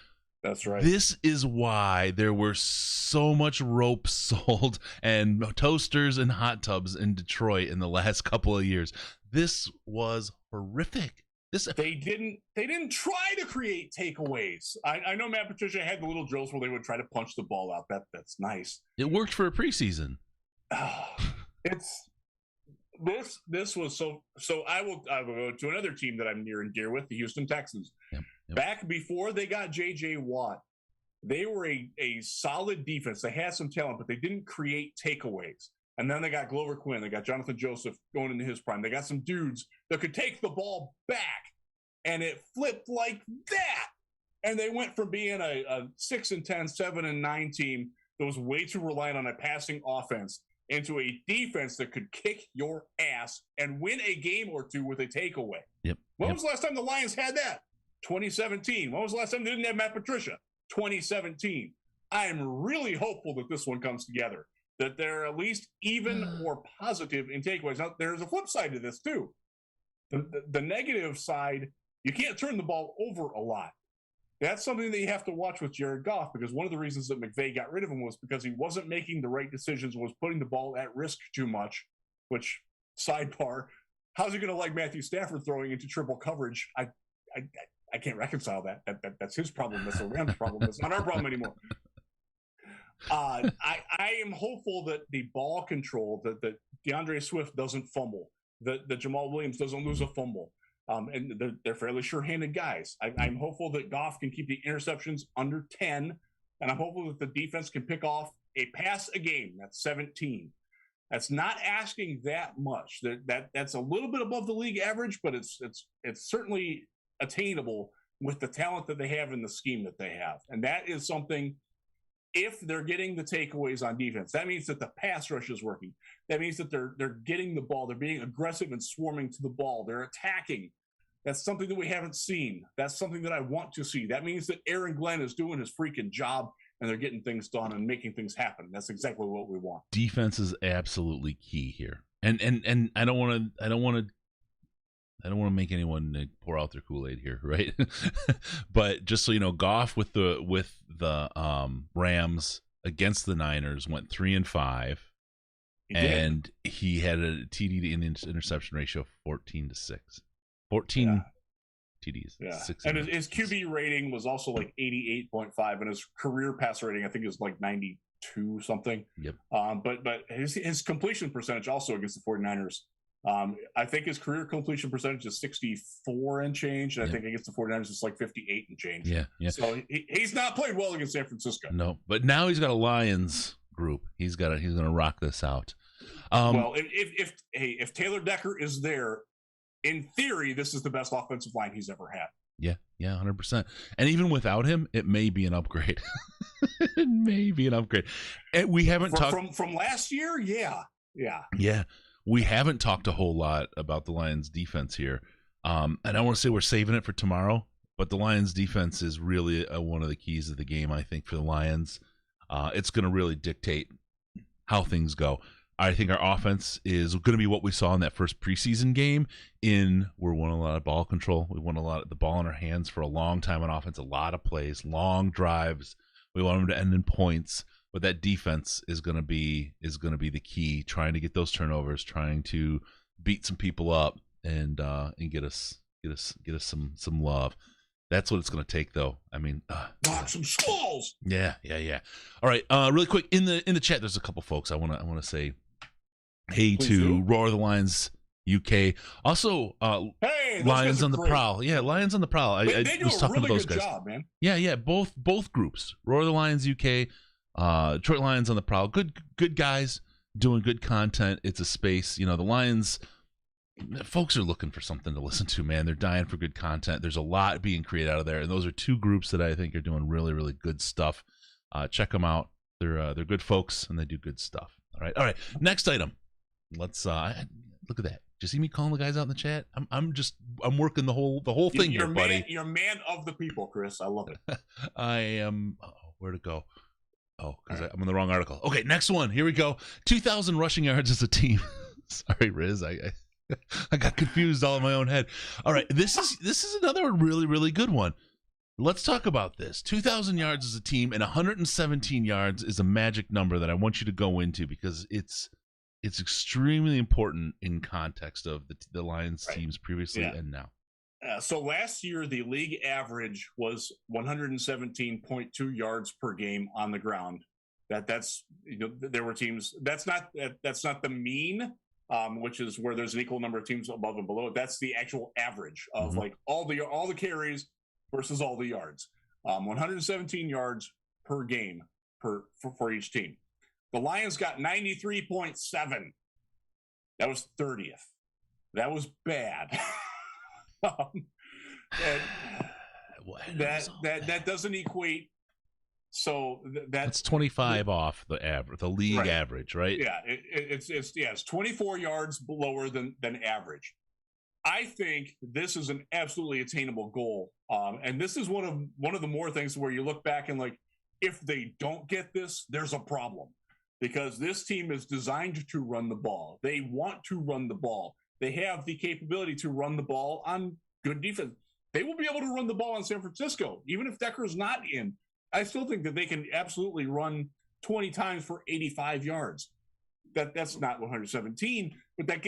that's right. This is why there were so much rope sold and toasters and hot tubs in Detroit in the last couple of years. This was horrific. They didn't try to create takeaways. I know Matt Patricia had the little drills where they would try to punch the ball out. That's nice. It worked for a preseason. This was so. I will go to another team that I'm near and dear with, the Houston Texans. Yep. Back before they got J.J. Watt, they were a solid defense. They had some talent, but they didn't create takeaways. And then they got Glover Quinn. They got Jonathan Joseph going into his prime. They got some dudes that could take the ball back, and it flipped like that. And they went from being a 6-10, 7-9 team that was way too reliant on a passing offense into a defense that could kick your ass and win a game or two with a takeaway. Yep. When was the last time the Lions had that? 2017. When was the last time they didn't have Matt Patricia? 2017. I am really hopeful that this one comes together, that they're at least even more positive in takeaways. Now, there's a flip side to this, too. The negative side, you can't turn the ball over a lot. That's something that you have to watch with Jared Goff, because one of the reasons that McVay got rid of him was because he wasn't making the right decisions, was putting the ball at risk too much, which, sidebar, how's he going to like Matthew Stafford throwing into triple coverage? I can't reconcile that. That's his problem. That's the Rams' problem. That's not our problem anymore. I am hopeful that the ball control, that DeAndre Swift doesn't fumble, that Jamal Williams doesn't lose a fumble. And they're fairly sure-handed guys. I'm hopeful that Goff can keep the interceptions under 10, and I'm hopeful that the defense can pick off a pass a game. That's 17. That's not asking that much. That's a little bit above the league average, but it's certainly attainable with the talent that they have and the scheme that they have. And that is something, if they're getting the takeaways on defense, that means that the pass rush is working. That means that they're getting the ball. They're being aggressive and swarming to the ball. They're attacking. That's something that we haven't seen. That's something that I want to see. That means that Aaron Glenn is doing his freaking job and they're getting things done and making things happen. That's exactly what we want. Defense is absolutely key here. And I don't want to make anyone pour out their Kool-Aid here, right? But just so you know, Goff with the Rams against the Niners went 3-5, and he had a TD to interception ratio of 14-6. 14 TDs. Yeah. 6 and his QB rating was also like 88.5, and his career passer rating, I think, is like 92 something. Yep. But his completion percentage also against the 49ers, I think his career completion percentage is 64 and change, and I think against the 49ers it's like 58 and change. Yeah. So he's not played well against San Francisco. No, but now he's got a Lions group. He's going to rock this out. Well, if Taylor Decker is there, in theory, this is the best offensive line he's ever had. Yeah, 100%. And even without him, it may be an upgrade. It may be an upgrade. And we haven't talked from last year. Yeah. We haven't talked a whole lot about the Lions defense here. And I want to say we're saving it for tomorrow, but the Lions defense is really one of the keys of the game, I think, for the Lions. It's going to really dictate how things go. I think our offense is going to be what we saw in that first preseason game. We're winning a lot of ball control. We won a lot of the ball in our hands for a long time on offense, a lot of plays, long drives. We want them to end in points, but that defense is going to be the key, trying to get those turnovers, trying to beat some people up and get us some love. That's what it's going to take, though. I mean, knock some skulls. Yeah. All right, really quick in the chat, there's a couple folks I want to say hey Please to. do. Roar the Lions UK, also Hey, those Lions guys are on the great. Prowl. Yeah, Lions on the Prowl. They I do was a talking really to those good guys. job, man. Yeah, both groups. Roar the Lions UK, Detroit Lions on the Prowl. Good guys doing good content. It's a space. The Lions. Folks are looking for something to listen to, man. They're dying for good content. There's a lot being created out of there, and those are two groups that I think are doing really, really good stuff. Check them out. They're good folks, and they do good stuff. All right. Next item. Let's look at that. Did you see me calling the guys out in the chat? I'm working the whole thing here, buddy. You're man of the people, Chris. I love it. I am. Where to go? Oh, because I'm in the wrong article. Okay, next one. Here we go. 2,000 rushing yards as a team. Sorry, Riz. I got confused all in my own head. All right, this is another really, really good one. Let's talk about this. 2,000 yards as a team and 117 yards is a magic number that I want you to go into because it's extremely important in context of the Lions teams previously and now. So last year, the league average was 117.2 yards per game on the ground. That's there were teams. That's not the mean. Which is where there's an equal number of teams above and below. That's the actual average of like all the carries versus all the yards. 117 yards per game for each team. The Lions got 93.7. That was 30th. That was bad. That doesn't equate. So that's 25 off the average, the league average, right? Yeah, it's 24 yards lower than average. I think this is an absolutely attainable goal, and this is one of the more things where you look back and like, if they don't get this, there's a problem because this team is designed to run the ball. They want to run the ball. They have the capability to run the ball on good defense. They will be able to run the ball on San Francisco, even if Decker's not in. I still think that they can absolutely run 20 times for 85 yards. That's not 117, but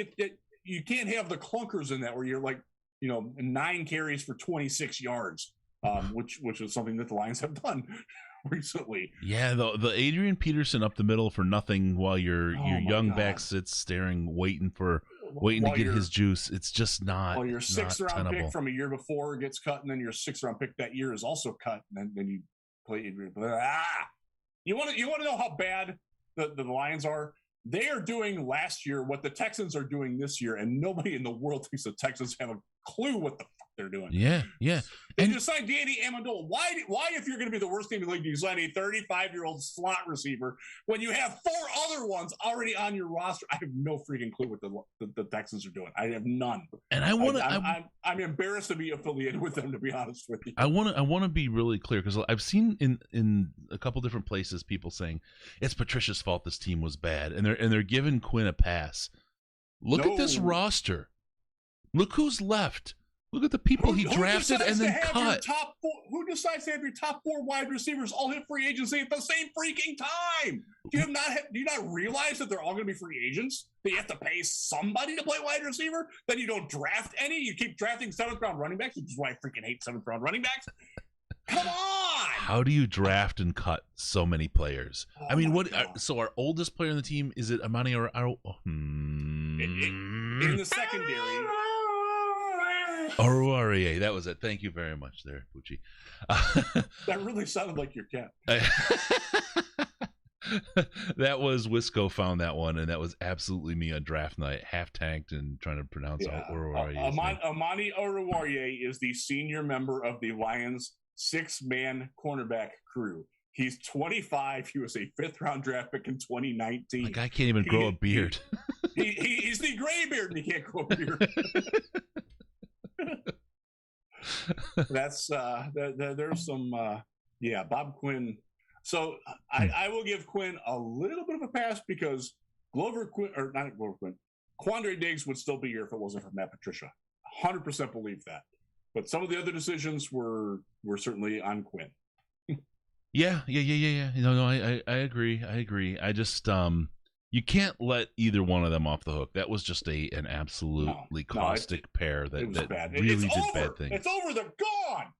you can't have the clunkers in that where you're like, 9 carries for 26 yards, which is something that the Lions have done recently. Yeah, the Adrian Peterson up the middle for nothing while your young back sits staring, waiting to get his juice. It's just not. Well, your 6th round tenable. pick from a year before gets cut, and then your 6th round pick that year is also cut, and then you. You want to know how bad the Lions are? They are doing last year what the Texans are doing this year, and nobody in the world thinks the Texans have a clue what the fuck they're doing. Yeah. They just signed Danny Amendola. Why, if you're going to be the worst team in the league, do you sign a 35-year-old slot receiver when you have 4 other ones already on your roster? I have no freaking clue what the Texans are doing. I have none. And I'm embarrassed to be affiliated with them, to be honest with you. I want to be really clear because I've seen in a couple different places people saying it's Patricia's fault this team was bad, and they're giving Quinn a pass. Look at this roster. Look who's left. Look at the people he drafted and then cut. Who decides to have your top 4 wide receivers all hit free agency at the same freaking time? Do you not realize that they're all going to be free agents? That you have to pay somebody to play wide receiver? Then you don't draft any? You keep drafting 7th round running backs, which is why I freaking hate 7th round running backs. Come on! How do you draft and cut so many players? I mean, so our oldest player on the team, is it Amani or in the secondary? Oruwariye, that was it. Thank you very much there, Pucci. That really sounded like your cat. That was Wisco found that one, and that was absolutely me on draft night, half tanked and trying to pronounce Oruwariye. Amani Oruwariye is the senior member of the Lions 6-man cornerback crew. He's 25. He was a 5th round draft pick in 2019. The guy can't even grow a beard. He's the gray beard, and he can't grow a beard. That's there's some Bob Quinn. So I will give Quinn a little bit of a pass because Quandre Diggs would still be here if it wasn't for Matt Patricia. 100% believe that. But some of the other decisions were certainly on Quinn. Yeah. No, I agree. I just you can't let either one of them off the hook. That was just an absolutely caustic pair that bad. really did bad things. It's over. They're gone.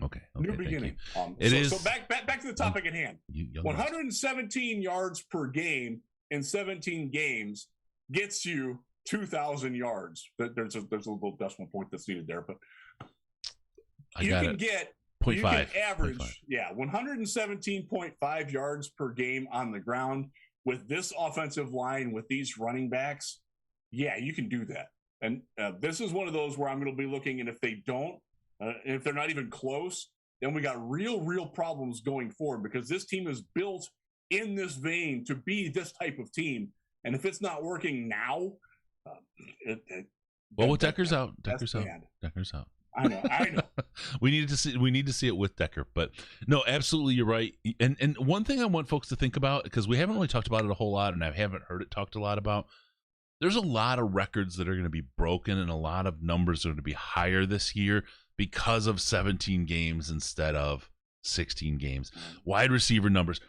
Okay. New beginning. So back to the topic at hand. 117 yards per game in 17 games gets you 2,000 yards. There's a little decimal point that's needed there, but you can average 117.5 yards per game on the ground with this offensive line, with these running backs. Yeah, you can do that. And this is one of those where I'm going to be looking, and if they don't, if they're not even close, then we got real problems going forward, because this team is built in this vein to be this type of team. And if it's not working now, with Decker's out. Decker's out. I know. we need to see it with Decker, but no, absolutely, you're right. And one thing I want folks to think about, because we haven't really talked about it a whole lot, and I haven't heard it talked a lot about. There's a lot of records that are going to be broken, and a lot of numbers are going to be higher this year because of 17 games instead of 16 games. Wide receiver numbers,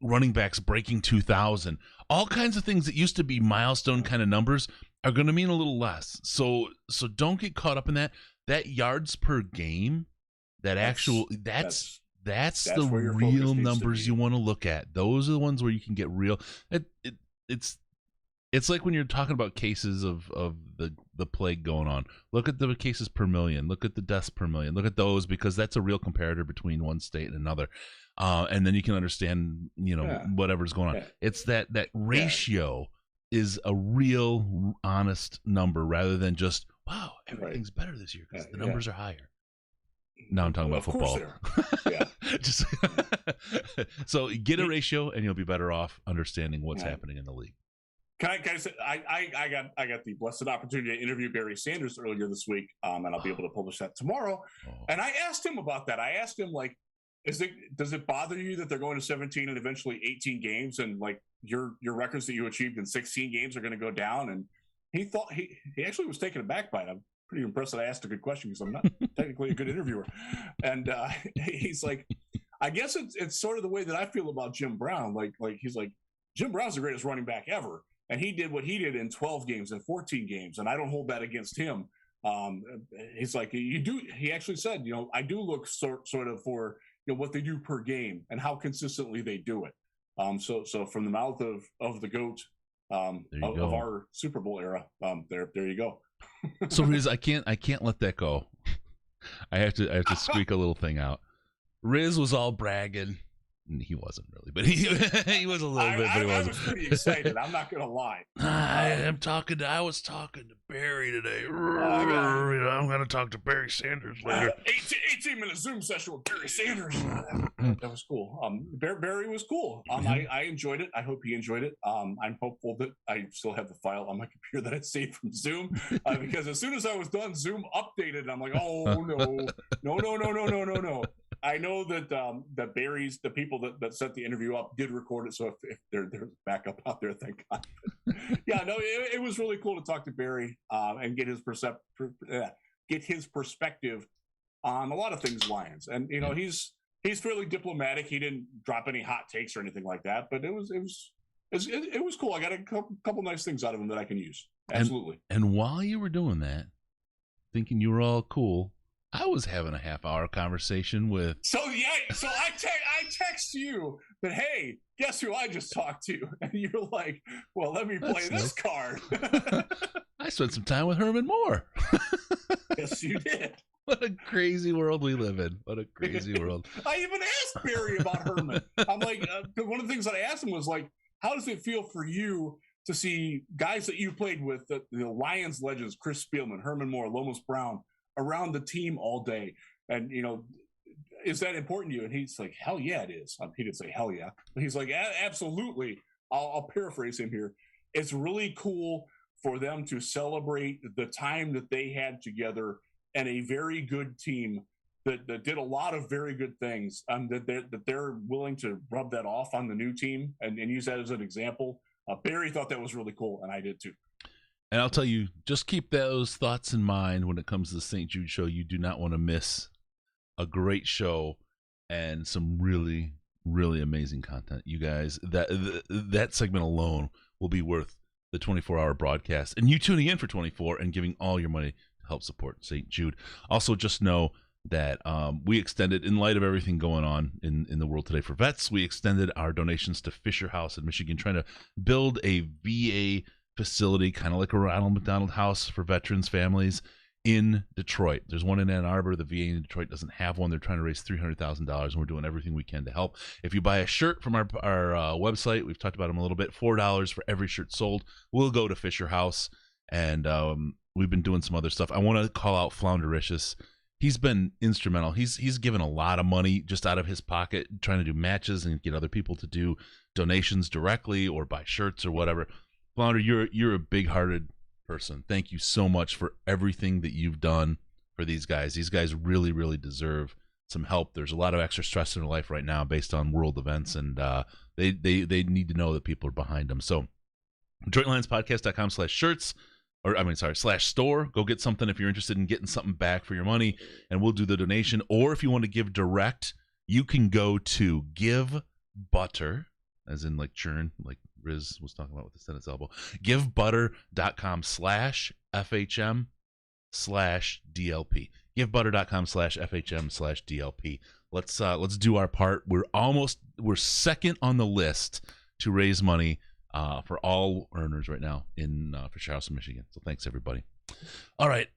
running backs breaking 2,000, all kinds of things that used to be milestone kind of numbers are going to mean a little less. So don't get caught up in that. That yards per game, that's the real numbers you want to look at. Those are the ones where you can get real. It's like when you're talking about cases of the plague going on. Look at the cases per million. Look at the deaths per million. Look at those, because that's a real comparator between one state and another. And then you can understand, whatever's going on. It's that ratio is a real honest number, rather than just, wow, everything's better this year because the numbers are higher. Now I'm talking about football. Just so get a ratio, and you'll be better off understanding what's happening in the league. Can I say I got the blessed opportunity to interview Barry Sanders earlier this week, and I'll be able to publish that tomorrow. And I asked him about that. I asked him, like, does it bother you that they're going to 17 and eventually 18 games, and like your records that you achieved in 16 games are going to go down? And he thought he actually was taken aback by it. I'm pretty impressed that I asked a good question, because I'm not technically a good interviewer. And he's like, I guess it's sort of the way that I feel about Jim Brown. Like he's like, Jim Brown's the greatest running back ever, and he did what he did in 12 games and 14 games, and I don't hold that against him. He's like, you do. He actually said, I do look sort of for what they do per game and how consistently they do it. So from the mouth of the GOAT of our Super Bowl era, there you go. So Riz, I can't let that go. I have to squeak a little thing out. Riz was all bragging. He wasn't really, but he was a little bit. But he wasn't. I was pretty excited. I'm not gonna lie. I was talking to Barry today. I'm gonna talk to Barry Sanders later. 18-minute Zoom session with Barry Sanders. That was cool. Barry was cool. I enjoyed it. I hope he enjoyed it. I'm hopeful that I still have the file on my computer that I saved from Zoom, because as soon as I was done, Zoom updated, and I'm like, oh no. I know that that Barry's, the people that set the interview up, did record it, so if there's backup out there, thank God. It was really cool to talk to Barry and get his perspective on a lot of things Lions. And he's fairly diplomatic. He didn't drop any hot takes or anything like that, but it was cool. I got a couple nice things out of him that I can use. Absolutely. And while you were doing that, thinking you were all cool, I was having a half-hour conversation with. So I text you that, hey, guess who I just talked to? And you're like, well, let me play this card. I spent some time with Herman Moore. Yes, you did. What a crazy world we live in. What a crazy world. I even asked Barry about Herman. I'm like, one of the things that I asked him was like, how does it feel for you to see guys that you played with, the Lions legends, Chris Spielman, Herman Moore, Lomas Brown, around the team all day? And, is that important to you? And he's like, hell yeah, it is. He didn't say hell yeah, but he's like, absolutely. I'll paraphrase him here. It's really cool for them to celebrate the time that they had together, and a very good team that did a lot of very good things, that they're willing to rub that off on the new team and use that as an example Barry thought that was really cool, and I did too. And I'll tell you, just keep those thoughts in mind when it comes to the St. Jude show. You do not want to miss a great show and some really, really amazing content. You guys, that segment alone will be worth the 24-hour broadcast. And you tuning in for 24 and giving all your money to help support St. Jude. Also, just know that we extended, in light of everything going on in the world today for vets, we extended our donations to Fisher House in Michigan, trying to build a VA facility, kind of like a Ronald McDonald House for veterans families in Detroit. There's one in Ann Arbor. The VA in Detroit doesn't have one. They're trying to raise $300,000, and we're doing everything we can to help. If you buy a shirt from our website, we've talked about them a little bit, $4 for every shirt sold will go to Fisher House, and we've been doing some other stuff. I want to call out Floundericious. He's been instrumental. He's given a lot of money just out of his pocket, trying to do matches and get other people to do donations directly or buy shirts or whatever. Flounder, you're a big-hearted person. Thank you so much for everything that you've done for these guys. These guys really, really deserve some help. There's a lot of extra stress in their life right now based on world events, and they need to know that people are behind them. So, DetroitLionsPodcast.com/shirts, /store. Go get something if you're interested in getting something back for your money, and we'll do the donation. Or if you want to give direct, you can go to Give Butter, as in like churn, like Riz was talking about with the sentence elbow. GiveButter.com/FHM/DLP. GiveButter.com/FHM/DLP. Let's do our part. We're second on the list to raise money for all earners right now in Fisher House in Michigan. So thanks everybody. All right,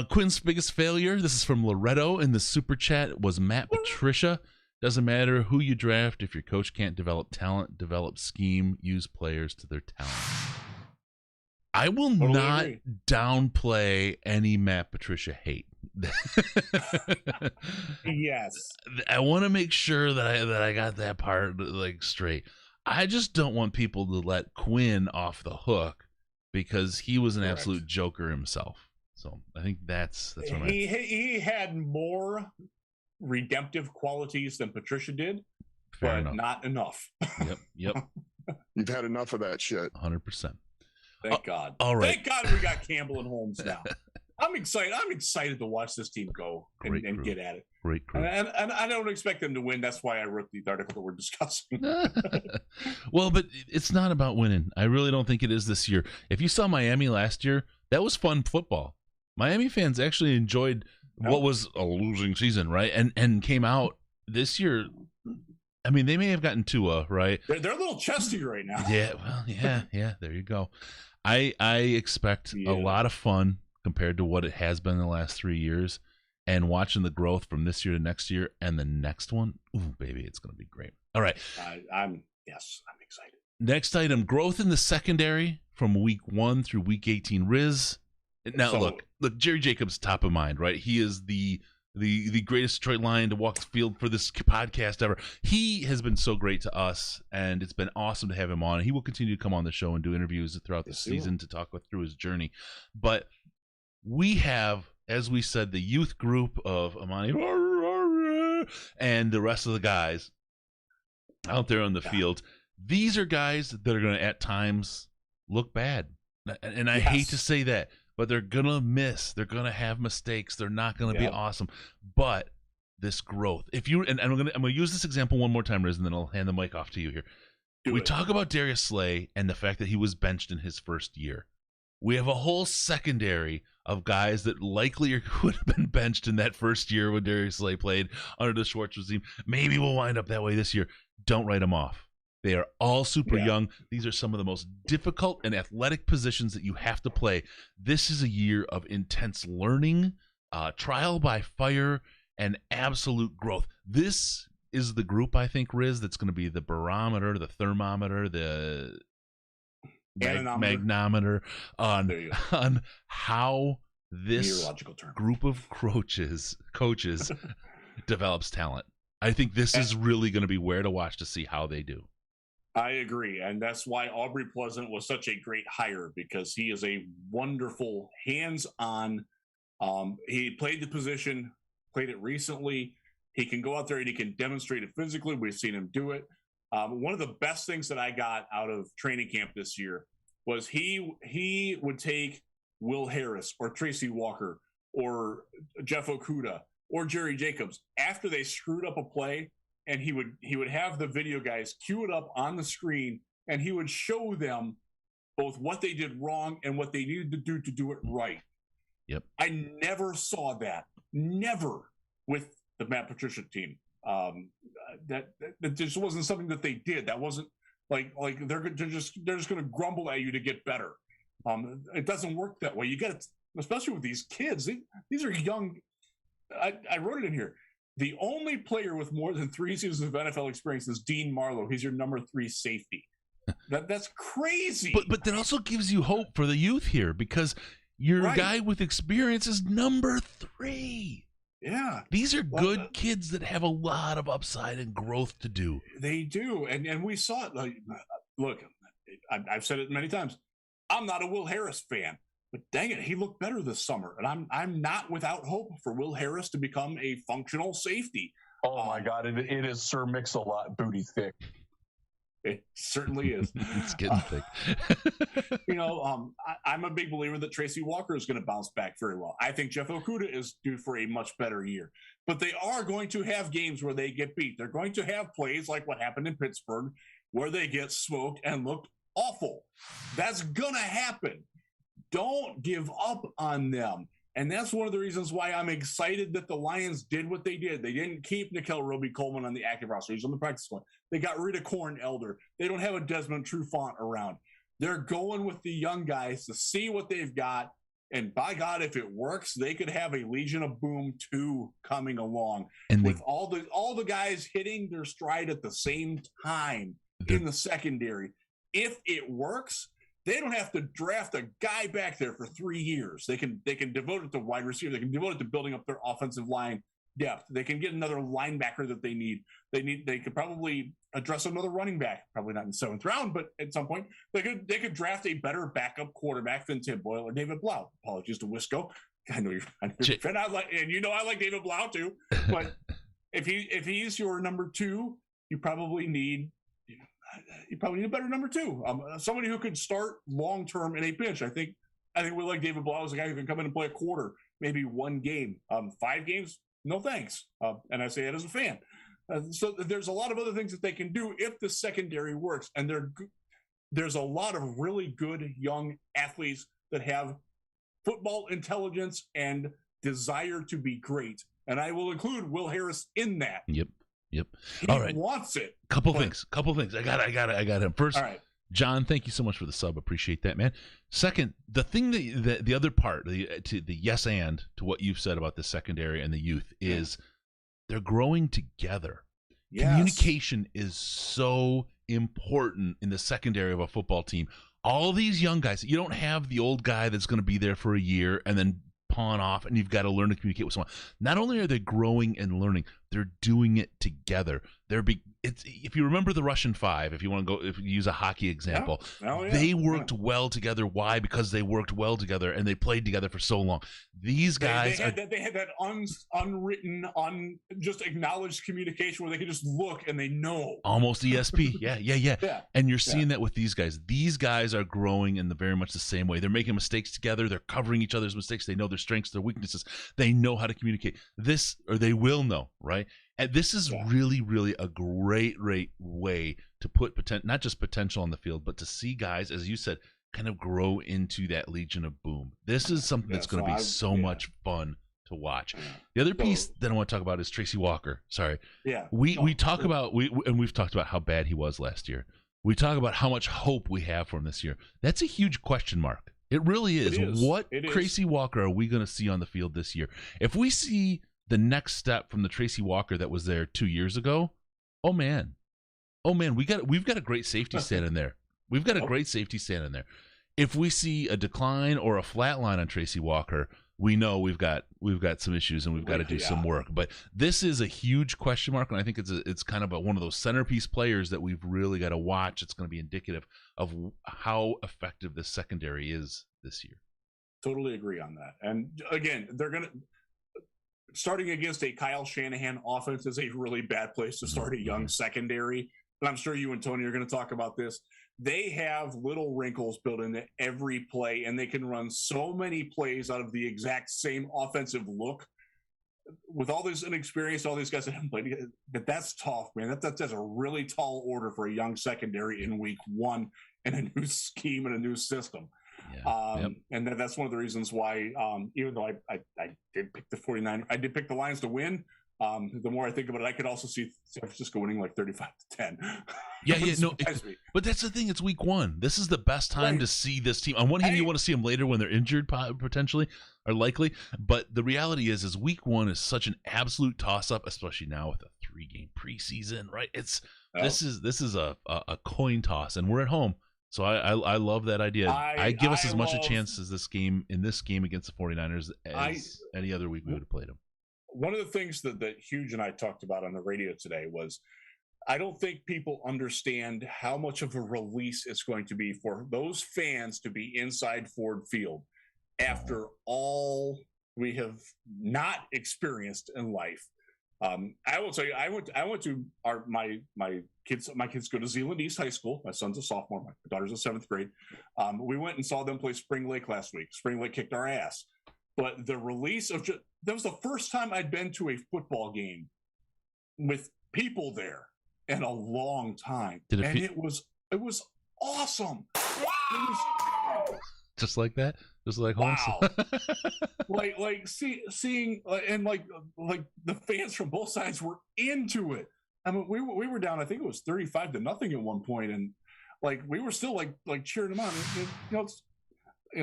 Quinn's biggest failure. This is from Loretto in the super chat. Was Matt Patricia. Doesn't matter who you draft. If your coach can't develop talent, develop scheme, use players to their talent. I will totally not agree. Downplay any Matt Patricia hate. Yes. I want to make sure that I got that part like straight. I just don't want people to let Quinn off the hook because he was an absolute joker himself. So I think that's what he had more redemptive qualities than Patricia did, Fair but enough. Not enough. Yep. You've had enough of that shit. 100%. Thank God. All right. Thank God we got Campbell and Holmes now. I'm excited to watch this team go and get at it. Great crew. And I don't expect them to win. That's why I wrote the article that we're discussing. Well, but it's not about winning. I really don't think it is this year. If you saw Miami last year, that was fun football. Miami fans actually enjoyed what was a losing season, right? And came out this year. I mean, they may have gotten Tua, right? They're a little chesty right now. Yeah, well, yeah. There you go. I expect a lot of fun compared to what it has been in the last 3 years, and watching the growth from this year to next year and the next one. Ooh, baby, it's going to be great. All right. I'm excited. Next item: growth in the secondary from week 1 through week 18. Riz. Now, look, Jerry Jacobs top of mind, right? He is the greatest Detroit Lion to walk the field for this podcast ever. He has been so great to us, and it's been awesome to have him on. He will continue to come on the show and do interviews throughout the season to talk through his journey. But we have, as we said, the youth group of Amani and the rest of the guys out there on the field. These are guys that are going to, at times, look bad. And I hate to say that, but they're going to miss. They're going to have mistakes. They're not going to be awesome. But this growth, if you, and I'm going to use this example one more time, Riz, and then I'll hand the mic off to you here. We talk about Darius Slay and the fact that he was benched in his first year. We have a whole secondary of guys that likely would have been benched in that first year when Darius Slay played under the Schwartz regime. Maybe we'll wind up that way this year. Don't write them off. They are all super young. These are some of the most difficult and athletic positions that you have to play. This is a year of intense learning, trial by fire, and absolute growth. This is the group, I think, Riz, that's going to be the barometer, the thermometer, the magnometer on how this group of coaches develops talent. I think this is really going to be where to watch to see how they do. I agree, and that's why Aubrey Pleasant was such a great hire, because he is a wonderful hands-on. He played the position, played it recently. He can go out there and he can demonstrate it physically. We've seen him do it. One of the best things that I got out of training camp this year was he would take Will Harris or Tracy Walker or Jeff Okudah or Jerry Jacobs after they screwed up a play, and he would have the video guys cue it up on the screen, and he would show them both what they did wrong and what they needed to do it right. Yep. I never saw that. Never with the Matt Patricia team. That just wasn't something that they did. That wasn't like they're just going to grumble at you to get better. It doesn't work that way. You got to, especially with these kids. These are young. I wrote it in here. The only player with more than 3 seasons of NFL experience is Dean Marlowe. He's your number 3 safety. That's crazy. But that also gives you hope for the youth here, because your guy with experience is number 3. Yeah. These are good kids that have a lot of upside and growth to do. They do. And we saw it. Like, look, I've said it many times. I'm not a Will Harris fan, but dang it, he looked better this summer. And I'm not without hope for Will Harris to become a functional safety. Oh, my God. It is Sir Mix-a-Lot booty thick. It certainly is. It's getting thick. I'm a big believer that Tracy Walker is going to bounce back very well. I think Jeff Okudah is due for a much better year. But they are going to have games where they get beat. They're going to have plays like what happened in Pittsburgh where they get smoked and looked awful. That's going to happen. Don't give up on them. And that's one of the reasons why I'm excited that the Lions did what they did. They didn't keep Nickel Roby-Coleman on the active roster. He's on the practice squad. They got rid of Corn Elder. They don't have a Desmond Trufant around. They're going with the young guys to see what they've got. And by God, if it works, they could have a Legion of Boom 2 coming along, and with all the guys hitting their stride at the same time in the secondary. If it works, they don't have to draft a guy back there for 3 years. They can devote it to wide receiver. They can devote it to building up their offensive line depth. They can get another linebacker that they need. They could probably address another running back, probably not in the 7th round, but at some point they could draft a better backup quarterback than Tim Boyle or David Blau. Apologies to Wisco. I know you're a fan. I like David Blau too. But if he's your number 2, you probably need a better number 2. Somebody who could start long term in a pinch. I think we like David Blau as a guy who can come in and play a quarter, maybe 1 game. 5 games, no thanks. And I say that as a fan. So there's a lot of other things that they can do if the secondary works. And there's a lot of really good young athletes that have football intelligence and desire to be great. And I will include Will Harris in that. Yep. He All right. wants it. Couple things. I got him. First, all right. John, thank you so much for the sub. Appreciate that, man. Second, the thing that the other part, to the yes and to what you've said about the secondary and the youth is they're growing together. Yes. Communication is so important in the secondary of a football team. All these young guys, you don't have the old guy that's going to be there for a year and then pawn off, and you've got to learn to communicate with someone. Not only are they growing and learning, they're doing it together. If you remember the Russian Five, if you use a hockey example, they worked well together. Why? Because they worked well together and they played together for so long. These guys they had that unwritten, just acknowledged communication where they can just look and they know. Almost ESP. Yeah. And you're seeing that with these guys. These guys are growing in very much the same way. They're making mistakes together. They're covering each other's mistakes. They know their strengths, their weaknesses. They know how to communicate. They will know, right? And this is really, really a great way to put not just potential on the field, but to see guys, as you said, kind of grow into that Legion of Boom. This is something that's going to be so much fun to watch. The other piece that I want to talk about is Tracy Walker. Sorry. Yeah. We've talked about how bad he was last year. We talk about how much hope we have for him this year. That's a huge question mark. It really is. What Tracy Walker are we going to see on the field this year? If we see the next step from the Tracy Walker that was there 2 years ago, oh man, we've got a great safety standing there. We've got a great safety standing there. If we see a decline or a flat line on Tracy Walker, we know we've got some issues and we've got to do some work. But this is a huge question mark, and I think it's kind of one of those centerpiece players that we've really got to watch. It's going to be indicative of how effective this secondary is this year. Totally agree on that. And again, they're going to. Starting against a Kyle Shanahan offense is a really bad place to start a young secondary. and I'm sure you and Tony are going to talk about this. They have little wrinkles built into every play, and they can run so many plays out of the exact same offensive look. With all this inexperience, all these guys that haven't played, that's tough, man. That's a really tall order for a young secondary in week one and a new scheme and a new system. Yeah. And that's one of the reasons why, even though I did pick the 49, I did pick the Lions to win. The more I think about it, I could also see San Francisco winning like 35-10. But that's the thing. It's week one. This is the best time to see this team. On one hand, you want to see them later when they're injured, potentially, or likely. But the reality is week one is such an absolute toss-up, especially now with a 3-game preseason, right? This is a coin toss, and we're at home. So I love that idea. I give us as much a chance as this game against the 49ers as any other week we would have played them. One of the things that Hugh and I talked about on the radio today was I don't think people understand how much of a release it's going to be for those fans to be inside Ford Field after all we have not experienced in life. I will tell you, I went to my kids go to Zeeland East High School. My son's a sophomore. My daughter's in 7th grade. We went and saw them play Spring Lake last week. Spring Lake kicked our ass. But the release of that was the first time I'd been to a football game with people there in a long time, it was awesome. Just like that, just like home. Wow. seeing and like the fans from both sides were into it. I mean, we were down. I think it was 35-0 at one point, and like we were still like cheering them on. And,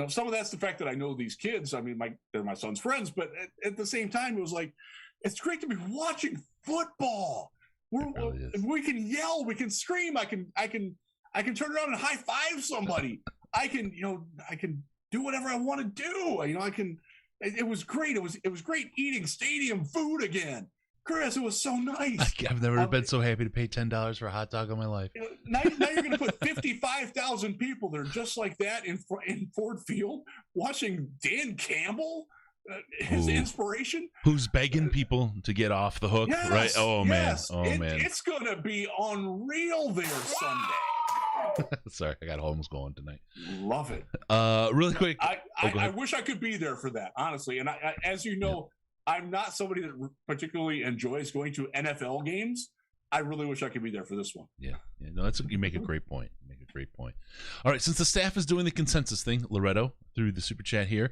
some of that's the fact that I know these kids. I mean, they're my son's friends, but at the same time, it was like, it's great to be watching football. We can yell, we can scream. I can turn around and high five somebody. I can do whatever I want to do. It was great. It was great eating stadium food again. Chris, it was so nice. I've never been so happy to pay $10 for a hot dog in my life. Now you're going to put 55,000 people there just like that in Ford Field watching Dan Campbell, his inspiration. Who's begging people to get off the hook, right? Oh, yes. Man. It's going to be unreal there Sunday. Sorry, I got Holmes going tonight. Love it. Really quick. I wish I could be there for that, honestly. And I as you know, I'm not somebody that particularly enjoys going to NFL games. I really wish I could be there for this one. Yeah. No, you make a great point. All right, since the staff is doing the consensus thing, Loretto, through the super chat here,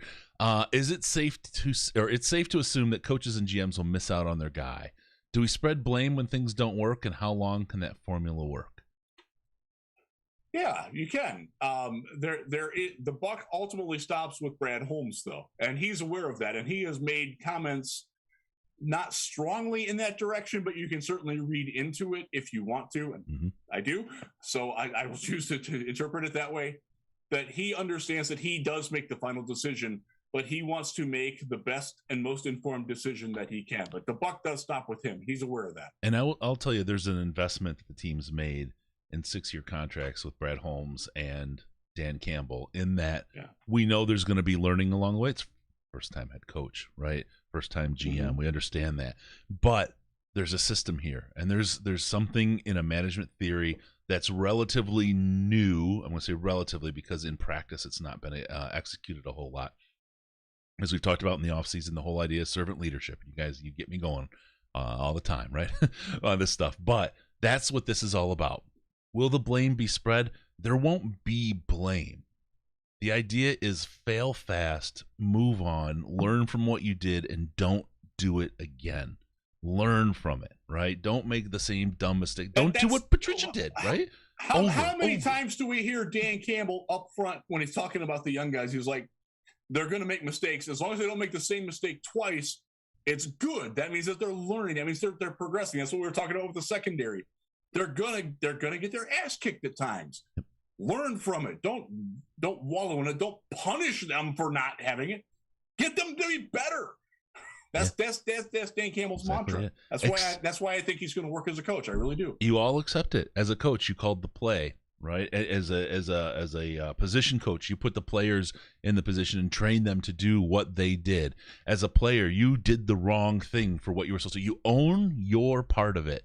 is it safe to assume that coaches and GMs will miss out on their guy? Do we spread blame when things don't work, and how long can that formula work? Yeah, you can. The buck ultimately stops with Brad Holmes, though, and he's aware of that, and he has made comments not strongly in that direction, but you can certainly read into it if you want to, and I do. So I will choose to interpret it that way, that he understands that he does make the final decision, but he wants to make the best and most informed decision that he can. But the buck does stop with him. He's aware of that. And I'll tell you, there's an investment that the team's made in 6-year contracts with Brad Holmes and Dan Campbell, in that we know there's going to be learning along the way. It's first-time head coach, right? First-time GM. We understand that. But there's a system here, and there's something in a management theory that's relatively new. I'm going to say relatively because in practice it's not been executed a whole lot. As we've talked about in the offseason, the whole idea of servant leadership. You get me going all the time, right? On this stuff. But that's what this is all about. Will the blame be spread? There won't be blame. The idea is fail fast, move on, learn from what you did, and don't do it again. Learn from it, right? Don't make the same dumb mistake. Don't do what Patricia did, right? How many times do we hear Dan Campbell up front when he's talking about the young guys? He's like, they're going to make mistakes. As long as they don't make the same mistake twice, it's good. That means that they're learning. That means they're progressing. That's what we were talking about with the secondary. They're gonna get their ass kicked at times. Learn from it. Don't wallow in it. Don't punish them for not having it. Get them to be better. That's Dan Campbell's mantra. That's why I think he's going to work as a coach. I really do. You all accept it as a coach. You called the play, right? As a position coach, you put the players in the position and train them to do what they did. As a player, you did the wrong thing for what you were supposed to. You own your part of it,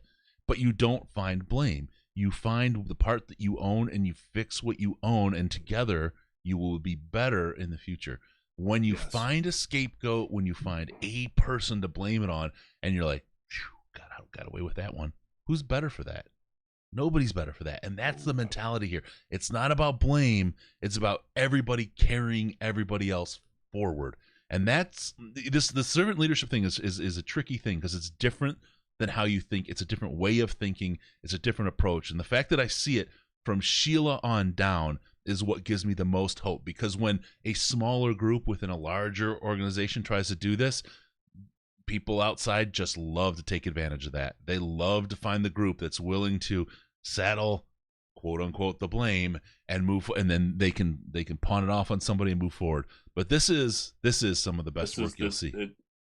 but you don't find blame. You find the part that you own and you fix what you own, and together you will be better in the future. When you find a scapegoat, when you find a person to blame it on, and you're like, got away with that one. Who's better for that? Nobody's better for that. And that's the mentality here. It's not about blame. It's about everybody carrying everybody else forward. And that's the servant leadership thing is a tricky thing because it's different than how you think. It's a different way of thinking. It's a different approach. And the fact that I see it from Sheila on down is what gives me the most hope, because when a smaller group within a larger organization tries to do this, people outside just love to take advantage of that. They love to find the group that's willing to saddle, quote unquote, the blame and move, and then they can pawn it off on somebody and move forward. But this is some of the best work you'll see.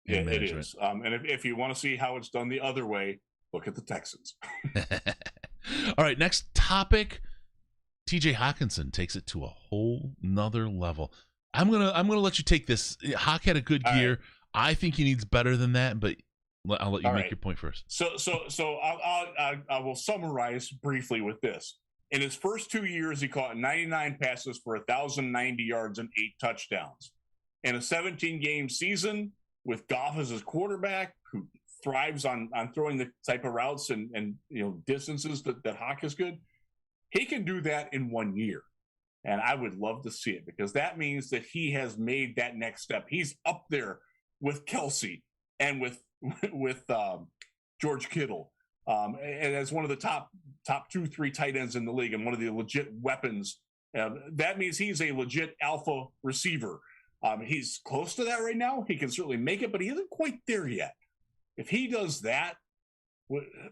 It is. And if you want to see how it's done the other way, look at the Texans. All right, next topic. TJ Hawkinson takes it to a whole nother level. I'm gonna let you take this. Hawk had a good year. Right. I think he needs better than that, but I'll let you make your point first. So I will summarize briefly with this. In his first 2 years, he caught 99 passes for 1,090 yards and 8 touchdowns. In a 17-game season with Goff as his quarterback, who thrives on throwing the type of routes and distances that Hawk is good, he can do that in 1 year. And I would love to see it, because that means that he has made that next step. He's up there with Kelsey and with George Kittle, and as one of the top 2-3 tight ends in the league and one of the legit weapons. That means he's a legit alpha receiver. He's close to that right now. He can certainly make it, but he isn't quite there yet. If he does that,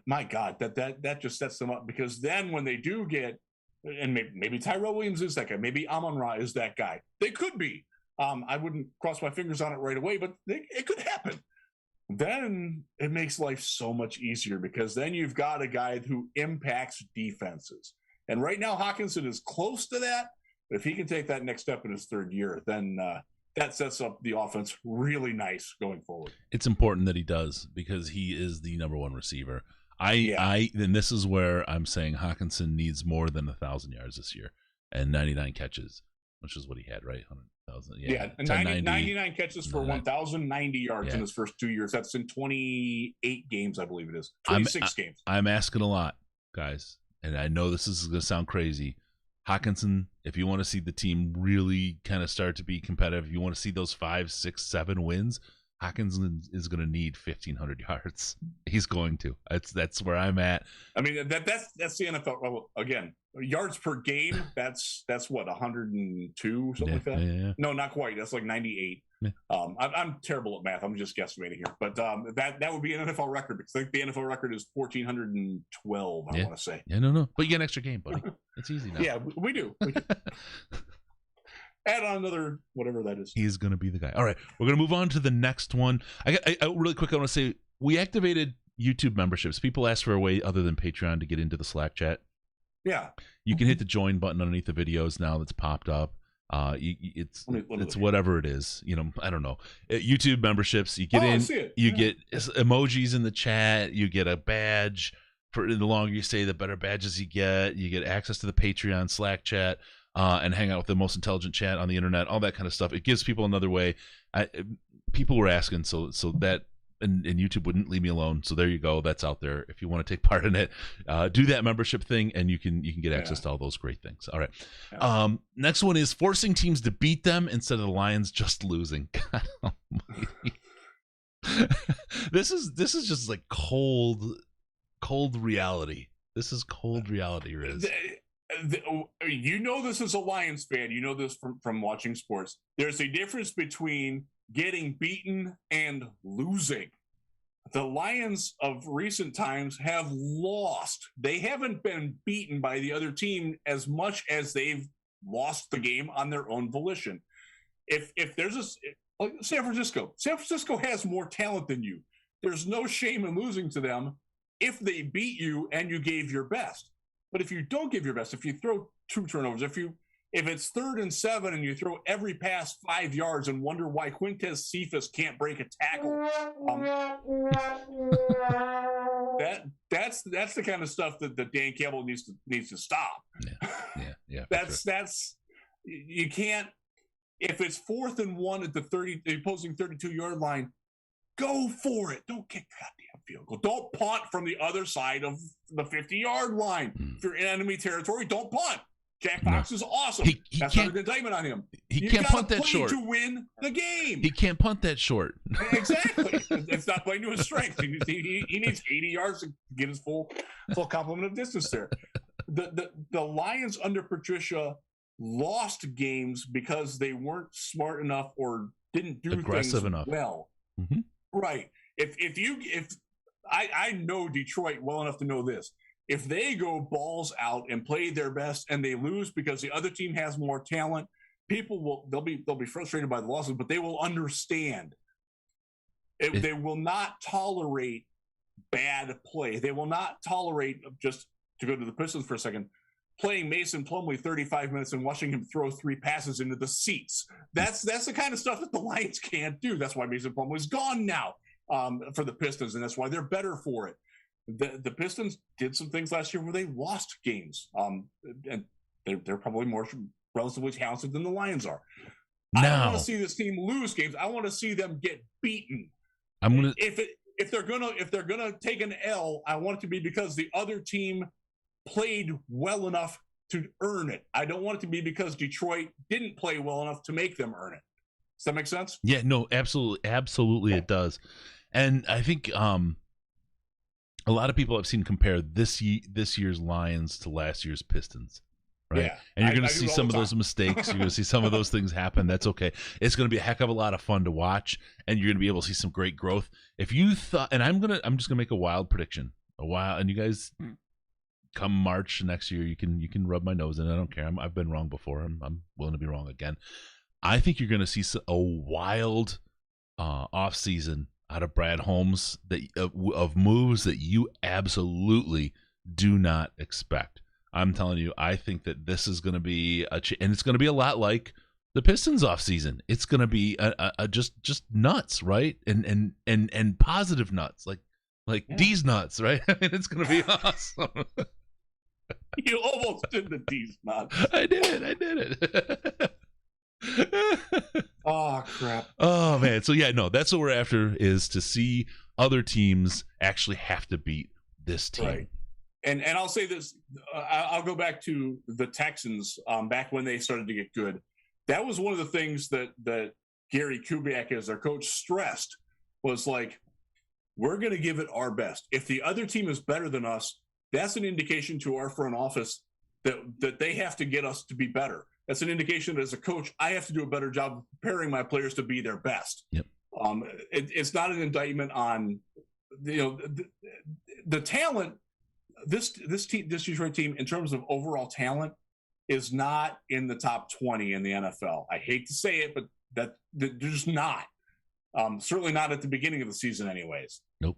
my God, that just sets them up, because then when they do get, and maybe Tyrell Williams is that guy, maybe Amon-Ra is that guy. They could be. I wouldn't cross my fingers on it right away, but it could happen. Then it makes life so much easier, because then you've got a guy who impacts defenses. And right now, Hawkinson is close to that. But if he can take that next step in his third year, then that sets up the offense really nice going forward. It's important that he does, because he is the number one receiver. Then this is where I'm saying Hawkinson needs more than 1,000 yards this year and 99 catches, which is what he had, right? 100,000. Yeah, 99 catches for 1,090 yards in his first 2 years. That's in 28 games, I believe it is. 26 games. I'm asking a lot, guys, and I know this is going to sound crazy. Hawkinson, if you want to see the team really kind of start to be competitive, you want to see those 5, 6, 7 wins, Hawkinson is going to need 1,500 yards. He's going to. That's where I'm at. I mean, that's the NFL. Well, again, yards per game. That's what, 102, something like that. Yeah. No, not quite. That's like 98. Yeah. I'm terrible at math. I'm just guesstimating here, but that would be an NFL record, because I think the NFL record is 1,412. I want to say. Yeah, no, but you get an extra game, buddy. It's easy now. Yeah, we do. Add on another whatever that is. He's going to be the guy. All right, we're going to move on to the next one. I really quick, I want to say we activated YouTube memberships. People ask for a way other than Patreon to get into the Slack chat. Yeah, you can hit the join button underneath the videos now that's popped up. It's whatever it is. I don't know. YouTube memberships. You get in. You get emojis in the chat. You get a badge. For the longer you stay, the better badges you get. You get access to the Patreon Slack chat. And hang out with the most intelligent chat on the internet, all that kind of stuff. It gives people another way. People were asking, so that and YouTube wouldn't leave me alone. So there you go. That's out there. If you want to take part in it, do that membership thing, and you can get access to all those great things. All right. Yeah. Next one is forcing teams to beat them instead of the Lions just losing. God almighty. This is just like cold reality. This is cold reality, Riz. This is a Lions fan. You know this from watching sports. There's a difference between getting beaten and losing. The Lions of recent times have lost. They haven't been beaten by the other team as much as they've lost the game on their own volition. If there's San Francisco has more talent than you. There's no shame in losing to them if they beat you and you gave your best. But if you don't give your best, if you throw 2 turnovers, if it's 3rd and 7 and you throw every pass 5 yards and wonder why Quintez Cephas can't break a tackle, That's the kind of stuff that Dan Campbell needs to stop. Yeah. That's you can't. If it's 4th and 1 at the opposing 32-yard line, go for it. Don't kick the goddamn field goal. Don't punt from the other side of the 50-yard line. If you're in enemy territory, don't punt. Jack Fox is awesome. That's not an indictment on him. He can't punt that short to win the game. He can't punt that short. Exactly. It's not playing to his strength. He needs 80 yards to get his full complement of distance there. The Lions under Patricia lost games because they weren't smart enough or didn't do aggressive things enough. Well. Mm-hmm. Right. If I know Detroit well enough to know this. If they go balls out and play their best and they lose because the other team has more talent, they'll be frustrated by the losses, but they will understand. They will not tolerate bad play. They will not tolerate, just to go to the Pistons for a second, playing Mason Plumlee 35 minutes and watching him throw 3 passes into the seats. That's the kind of stuff that the Lions can't do. That's why Mason Plumlee's gone now for the Pistons, and that's why they're better for it. The Pistons did some things last year where they lost games, and they're probably more relatively talented than the Lions are. I don't want to see this team lose games. I want to see them get beaten. If they're gonna take an L, I want it to be because the other team played well enough to earn it. I don't want it to be because Detroit didn't play well enough to make them earn it. Does that make sense? Yeah, no, absolutely it does. And I think a lot of people I've seen compare this year's Lions to last year's Pistons, right? Yeah, and you're going to see some of those mistakes. You're going to see some of those things happen. That's okay. It's going to be a heck of a lot of fun to watch, and you're going to be able to see some great growth. If you thought, and I'm just going to make a wild prediction, and you guys, come March next year, you can rub my nose in. I don't care. I've been wrong before. I'm willing to be wrong again. I think you're going to see a wild offseason out of Brad Holmes of moves that you absolutely do not expect. I'm telling you, I think that this is going to be and it's going to be a lot like the Pistons offseason. It's going to be just nuts, right? And positive nuts, like D's nuts, right? I mean, it's going to be awesome. You almost did the D's nuts. I did it. Oh crap. Oh man. So yeah, no, that's what we're after, is to see other teams actually have to beat this team. Right. And I'll say this, I'll go back to the Texans back when they started to get good. That was one of the things that Gary Kubiak as their coach stressed, was like, we're going to give it our best. If the other team is better than us, that's an indication to our front office that they have to get us to be better. That's an indication that as a coach, I have to do a better job of preparing my players to be their best. Yep. It's not an indictment on the talent. This Detroit team, in terms of overall talent, is not in the top 20 in the NFL. I hate to say it, but they're just not. Certainly not at the beginning of the season, anyways. Nope.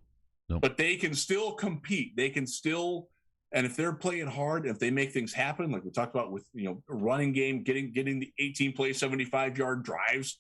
But they can still compete. They can still. And if they're playing hard, if they make things happen, like we talked about with running game, getting the 18-play, 75-yard drives,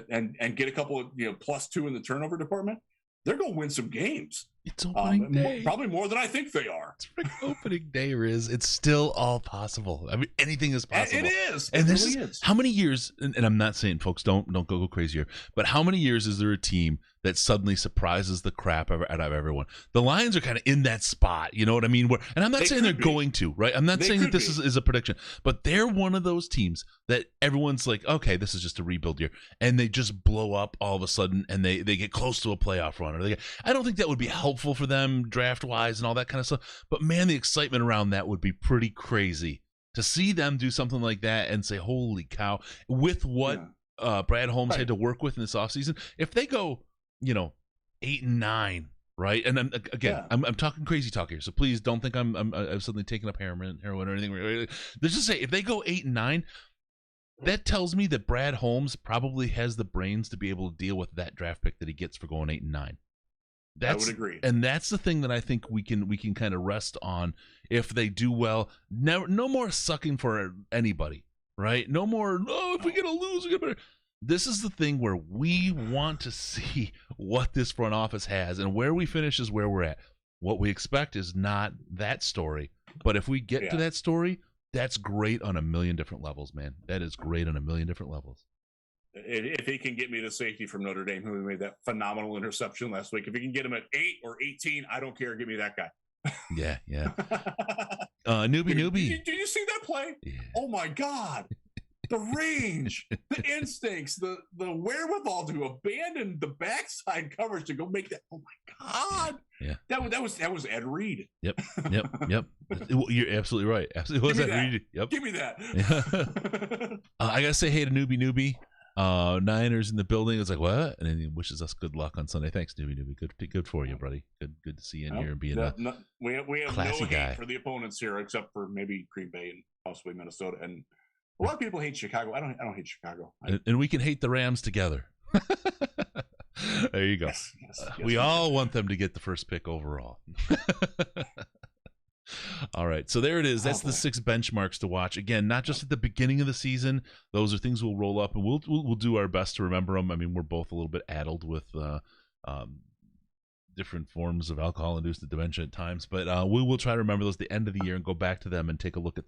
and get a couple of +2 in the turnover department, they're going to win some games. It's opening day. Probably more than I think they are. It's opening day, Riz. It's still all possible. I mean, anything is possible. It is. And it really is. How many years? And I'm not saying, folks, don't go crazy here. But how many years is there a team that suddenly surprises the crap out of everyone? The Lions are kind of in that spot. You know what I mean? And I'm not saying they're going to, right? I'm not saying that this is a prediction, but they're one of those teams that everyone's like, okay, this is just a rebuild year, and they just blow up all of a sudden, and they get close to a playoff run. I don't think that would be helpful for them draft wise and all that kind of stuff. But man, the excitement around that would be pretty crazy to see them do something like that and say, holy cow, with what Brad Holmes had to work with in this offseason. If they go 8-9, right? And I'm talking crazy talk here, so please don't think I'm suddenly taking up heroin or anything. Let's just say if they go 8-9, that tells me that Brad Holmes probably has the brains to be able to deal with that draft pick that he gets for going 8-9. I would agree, and that's the thing that I think we can kind of rest on. If they do well, no more sucking for anybody, right? No more. Oh, if we're gonna lose, we're gonna. This is the thing where we want to see what this front office has, and where we finish is where we're at. What we expect is not that story. But if we get to that story, that's great on a million different levels, man. That is great on a million different levels. If he can get me the safety from Notre Dame, who made that phenomenal interception last week, if he can get him at 8 or 18, I don't care. Give me that guy. Yeah. Newbie. Did you see that play? Yeah. Oh my God. The range, the instincts, the wherewithal to abandon the backside coverage to go make that. Oh my God. Yeah. That was Ed Reed. Yep. You're absolutely right. Absolutely. Was Ed Reed? Yep. Give me that. Yeah. I gotta say hey to Newbie. Niners in the building. It's like, what? And then he wishes us good luck on Sunday. Thanks, Newbie. Good for you, buddy. Good to see you in here and being we have classy no guy hate for the opponents here, except for maybe Green Bay and possibly Minnesota. And a lot of people hate Chicago. I don't hate Chicago. And we can hate the Rams together. There you go. Yes, we all want them to get the first pick overall. All right, so there it is. That's the 6 benchmarks to watch. Again, not just at the beginning of the season. Those are things we'll roll up, and we'll do our best to remember them. I mean, we're both a little bit addled with different forms of alcohol-induced dementia at times, but we will try to remember those at the end of the year and go back to them and take a look at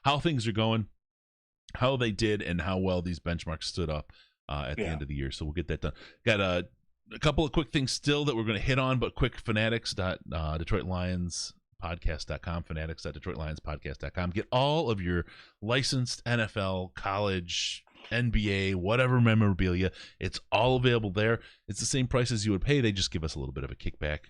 how things are going, how they did, and how well these benchmarks stood up at the end of the year. So we'll get that done. Got a couple of quick things still that we're going to hit on, but quick. Fanatics.DetroitLionsPodcast.com, Fanatics.DetroitLionsPodcast.com. Get all of your licensed NFL, college, NBA, whatever memorabilia. It's all available there. It's the same price as you would pay. They just give us a little bit of a kickback.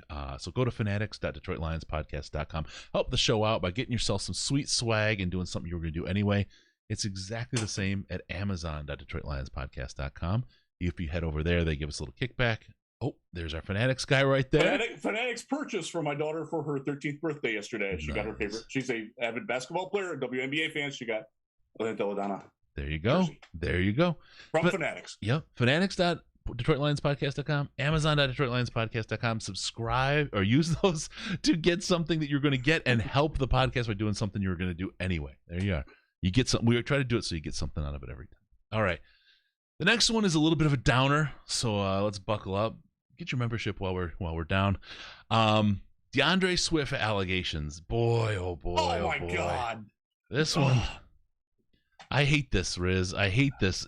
So go to Fanatics.DetroitLionsPodcast.com. Help the show out by getting yourself some sweet swag and doing something you were going to do anyway. It's exactly the same at Amazon.DetroitLionsPodcast.com. If you head over there, they give us a little kickback. Oh, there's our Fanatics guy right there. Fanatics purchase for my daughter for her 13th birthday yesterday. She got her favorite. She's a avid basketball player, a WNBA fan. She got Deladonna. There you go. Jersey. There you go. From Fanatics. Yep. Fanatics.DetroitLionsPodcast.com, Amazon.DetroitLionsPodcast.com. Subscribe or use those to get something that you're going to get and help the podcast by doing something you were going to do anyway. There you are. You get something. We try to do it so you get something out of it every time. All right. The next one is a little bit of a downer, so let's buckle up. Get your membership while we're down. DeAndre Swift allegations. Boy, oh boy, oh my boy. God. This one. I hate this, Riz. I hate this.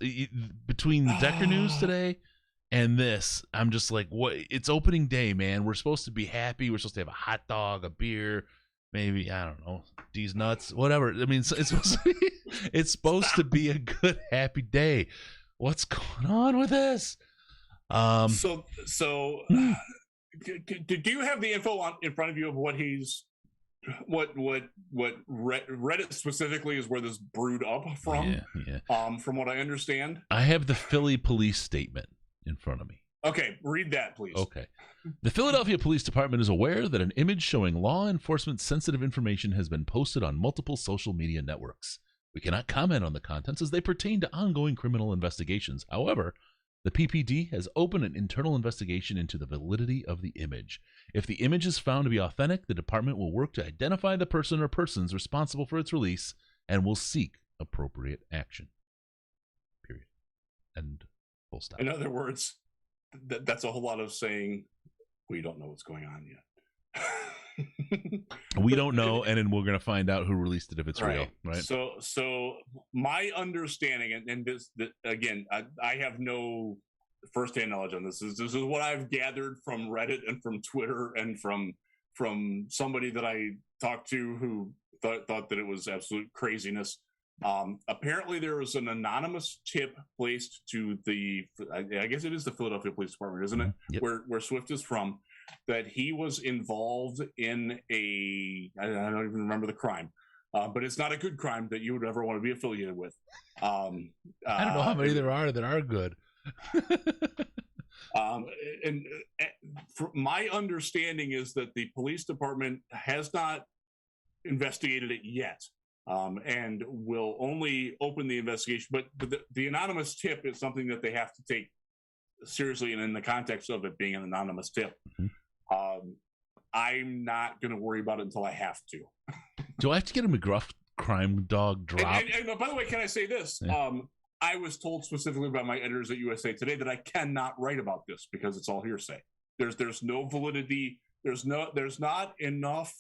Between the Decker news today and this, I'm just like, what? It's opening day, man. We're supposed to be happy. We're supposed to have a hot dog, a beer, maybe, I don't know, D's nuts, whatever. I mean, it's supposed to be a good, happy day. What's going on with this? Do you have the info in front of you of what Reddit specifically is where this brewed up from? Yeah. From what I understand, I have the Philly police statement in front of me. Okay, read that, please. Okay. The Philadelphia Police Department is aware that an image showing law enforcement sensitive information has been posted on multiple social media networks. We cannot comment on the contents as they pertain to ongoing criminal investigations. However, the PPD has opened an internal investigation into the validity of the image. If the image is found to be authentic, the department will work to identify the person or persons responsible for its release and will seek appropriate action. Period. And full stop. In other words, that's a whole lot of saying we don't know what's going on yet. We don't know, and then we're going to find out who released it if it's real, right? So my understanding, and this again, I have no firsthand knowledge on this. This is what I've gathered from Reddit and from Twitter and from somebody that I talked to who thought that it was absolute craziness. Apparently, there was an anonymous tip placed to I guess it is the Philadelphia Police Department, isn't it? Yep. Where Swift is from. That he was involved in I don't even remember the crime, but it's not a good crime that you would ever want to be affiliated with. I don't know how many there are that are good. And my understanding is that the police department has not investigated it yet, and will only open the investigation. But the anonymous tip is something that they have to take seriously, and in the context of it being an anonymous tip. Mm-hmm. I'm not going to worry about it until I have to. Do I have to get a McGruff crime dog drop? And by the way, can I say this? Yeah. I was told specifically by my editors at USA Today that I cannot write about this because it's all hearsay. There's no validity There's not enough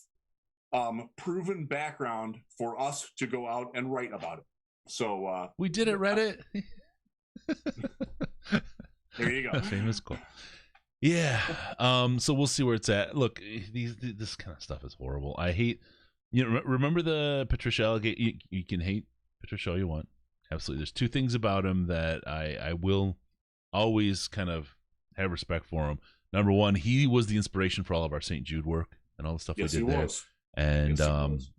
proven background for us to go out and write about it. So we did it, Reddit. There you go. Famous quote. Yeah. So we'll see where it's at. Look, this kind of stuff is horrible. I hate. Remember the Patricia allegation? You can hate Patricia all you want. Absolutely. There's two things about him that I will always kind of have respect for him. Number one, he was the inspiration for all of our St. Jude work and all the stuff we did there. Was. And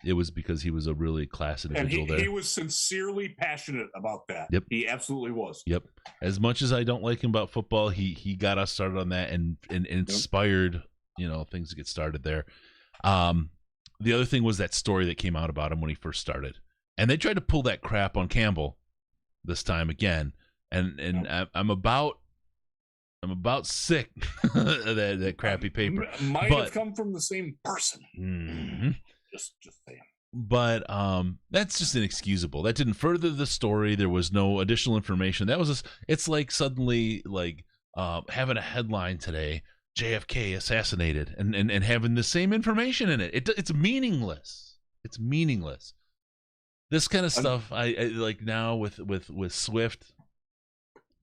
it was because he was a really class individual there. He was sincerely passionate about that. Yep. He absolutely was. Yep. As much as I don't like him about football, he got us started on that and inspired, things to get started there. The other thing was that story that came out about him when he first started. And they tried to pull that crap on Campbell this time again. And I'm about sick of that crappy paper. Might have come from the same person. Mm-hmm. Just saying. But that's just inexcusable. That didn't further the story. There was no additional information. It's like suddenly having a headline today, JFK assassinated, and having the same information in it. It's meaningless. It's meaningless. This kind of stuff I like now with Swift.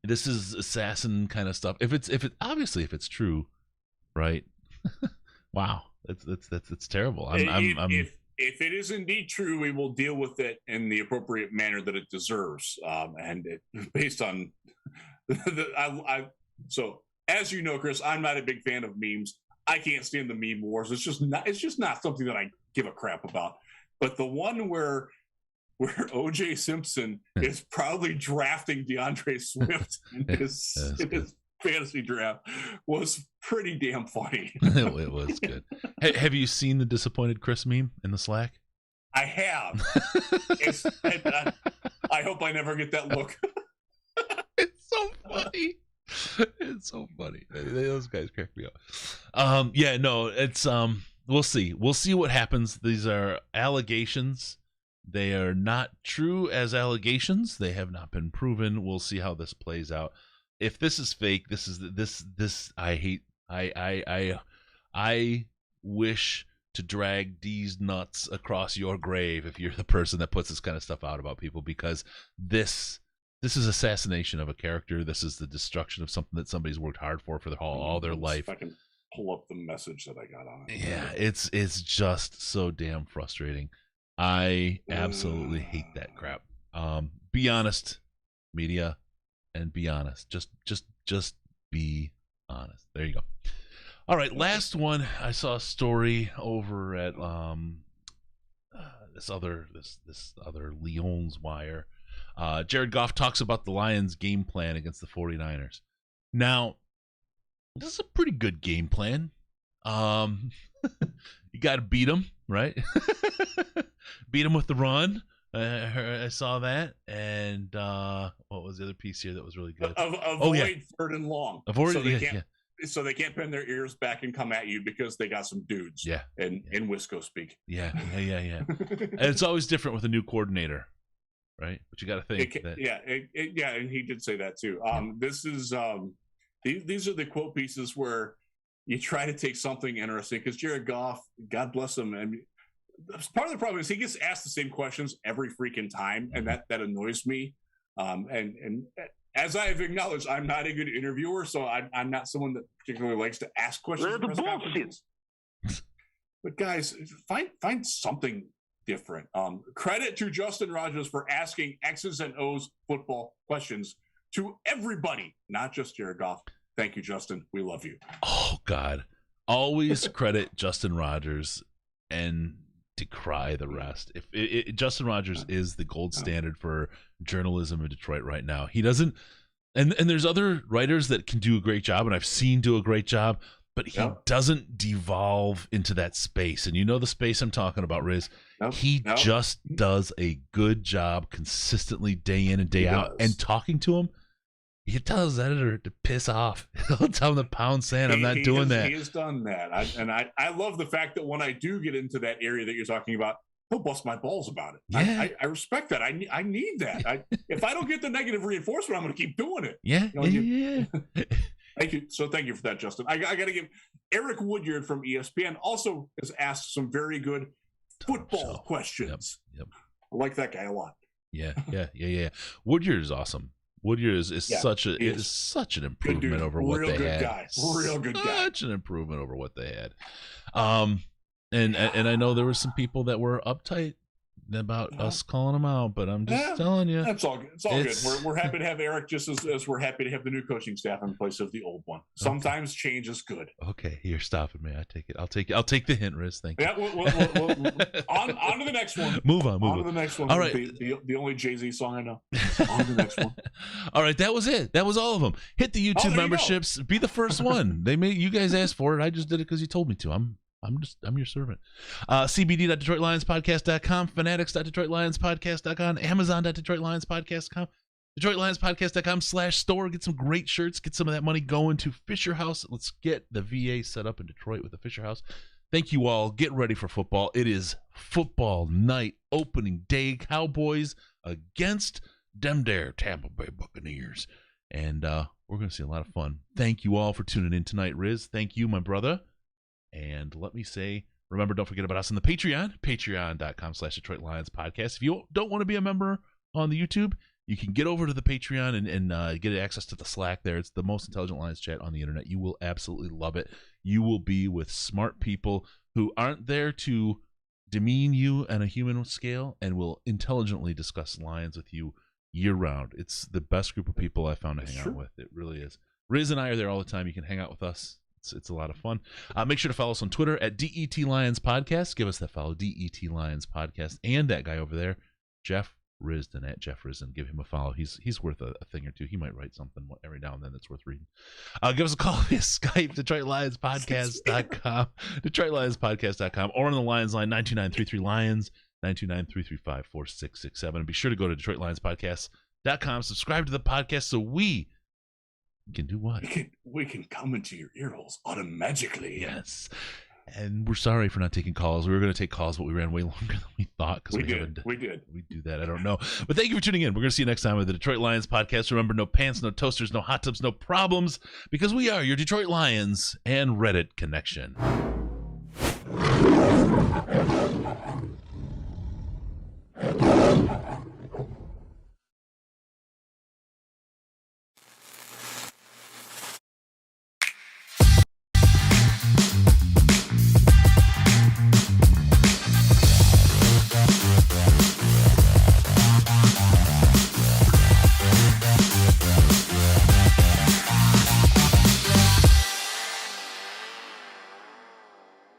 This is assassin kind of stuff. If it's true, right? Wow, that's terrible. If it is indeed true, we will deal with it in the appropriate manner that it deserves, based on So as you know, Chris, I'm not a big fan of memes. I can't stand the meme wars. It's just not something that I give a crap about. But the one where O.J. Simpson is probably drafting DeAndre Swift in his fantasy draft was pretty damn funny. It was good. Have you seen the disappointed Chris meme in the Slack? I have. I hope I never get that look. It's so funny. It's so funny. Those guys crack me up. Yeah, no, it's we'll see. We'll see what happens. These are allegations. They are not true as allegations. They have not been proven. We'll see how this plays out. If this is fake, this I hate. I wish to drag these nuts across your grave if you're the person that puts this kind of stuff out about people, because this is assassination of a character. This is the destruction of something that somebody's worked hard for all their life. If I can pull up the message that I got on it. Yeah, it's just so damn frustrating. I absolutely hate that crap. Be honest, media, and be honest. Just be honest. There you go. All right, last one. I saw a story over at this other Lyons Wire. Jared Goff talks about the Lions' game plan against the 49ers. Now, this is a pretty good game plan. You got to beat them, right? Beat them with the run. I saw that. And what was the other piece here that was really good? Avoid third and long. So they can't bend their ears back and come at you because they got some dudes. Yeah. In Wisco speak. Yeah. And it's always different with a new coordinator, right? But you got to think. And he did say that too. This is these are the quote pieces where you try to take something interesting, because Jared Goff, God bless him, and part of the problem is he gets asked the same questions every freaking time, and that annoys me. And as I have acknowledged, I'm not a good interviewer, so I'm not someone that particularly likes to ask questions. But guys, find something different. Credit to Justin Rogers for asking X's and O's football questions to everybody, not just Jared Goff. Thank you, Justin. We love you. Oh, God. Always credit Justin Rogers and decry the rest. Justin Rogers is the gold standard for journalism in Detroit right now. He doesn't, and there's other writers that can do a great job, and I've seen do a great job, but he doesn't devolve into that space. And you know the space I'm talking about, Riz. He just does a good job consistently day in and day out. And talking to him, he tells his editor to piss off. He'll tell him to pound sand. I'm not doing that. He has done that. I love the fact that when I do get into that area that you're talking about, he'll bust my balls about it. Yeah. I respect that. I need that. If I don't get the negative reinforcement, I'm going to keep doing it. Yeah. Thank you. So thank you for that, Justin. I got to give Eric Woodyard from ESPN also has asked some very good football questions. Yep. I like that guy a lot. Yeah. Woodyard is awesome. Woodyard is such an improvement over what they had. Real good guy. Such an improvement over what they had. And I know there were some people that were uptight about us calling them out, but I'm just telling you, that's all good. It's all good. We're happy to have Eric, just as we're happy to have the new coaching staff in place of the old one. Sometimes change is good. Okay, you're stopping me. I take it. I'll take the hint, Riz. Thank you. Yeah, on to the next one. Move on. To the next one. All right, the only Jay-Z song I know. On to the next one. All right, that was it. That was all of them. Hit the YouTube memberships. Be the first one. You guys asked for it. I just did it because you told me to. I'm your servant. CBD.DetroitLionsPodcast.com, Fanatics.DetroitLionsPodcast.com, Amazon.DetroitLionsPodcast.com, DetroitLionsPodcast.com/store. Get some great shirts. Get some of that money going to Fisher House. Let's get the VA set up in Detroit with the Fisher House. Thank you all. Get ready for football. It is football night, opening day. Cowboys against them there Tampa Bay Buccaneers. And we're going to see a lot of fun. Thank you all for tuning in tonight, Riz. Thank you, my brother. And let me say, remember, don't forget about us on the Patreon, patreon.com/Detroit Lions Podcast. If you don't want to be a member on the YouTube, you can get over to the Patreon and get access to the Slack there. It's the most intelligent Lions chat on the internet. You will absolutely love it. You will be with smart people who aren't there to demean you on a human scale and will intelligently discuss Lions with you year-round. It's the best group of people I've found to hang out with. It really is. Riz and I are there all the time. You can hang out with us. It's a lot of fun. Make sure to follow us on Twitter at DET Lions Podcast. Give us that follow, DET Lions Podcast, and that guy over there, Jeff Risden at Jeff Risden. Give him a follow. He's worth a thing or two. He might write something every now and then that's worth reading. Give us a call via Skype, DetroitLionsPodcast.com, DetroitLionsPodcast.com, or on the Lions line 929-33-LIONS, 929-335-4667. And be sure to go to DetroitLionsPodcast.com. Subscribe to the podcast so we can do what? We can come into your ear holes automatically. Yes. And we're sorry for not taking calls. We were going to take calls, but we ran way longer than we thought. We did. We do that. I don't know. But thank you for tuning in. We're going to see you next time with the Detroit Lions Podcast. Remember, no pants, no toasters, no hot tubs, no problems, because we are your Detroit Lions and Reddit connection.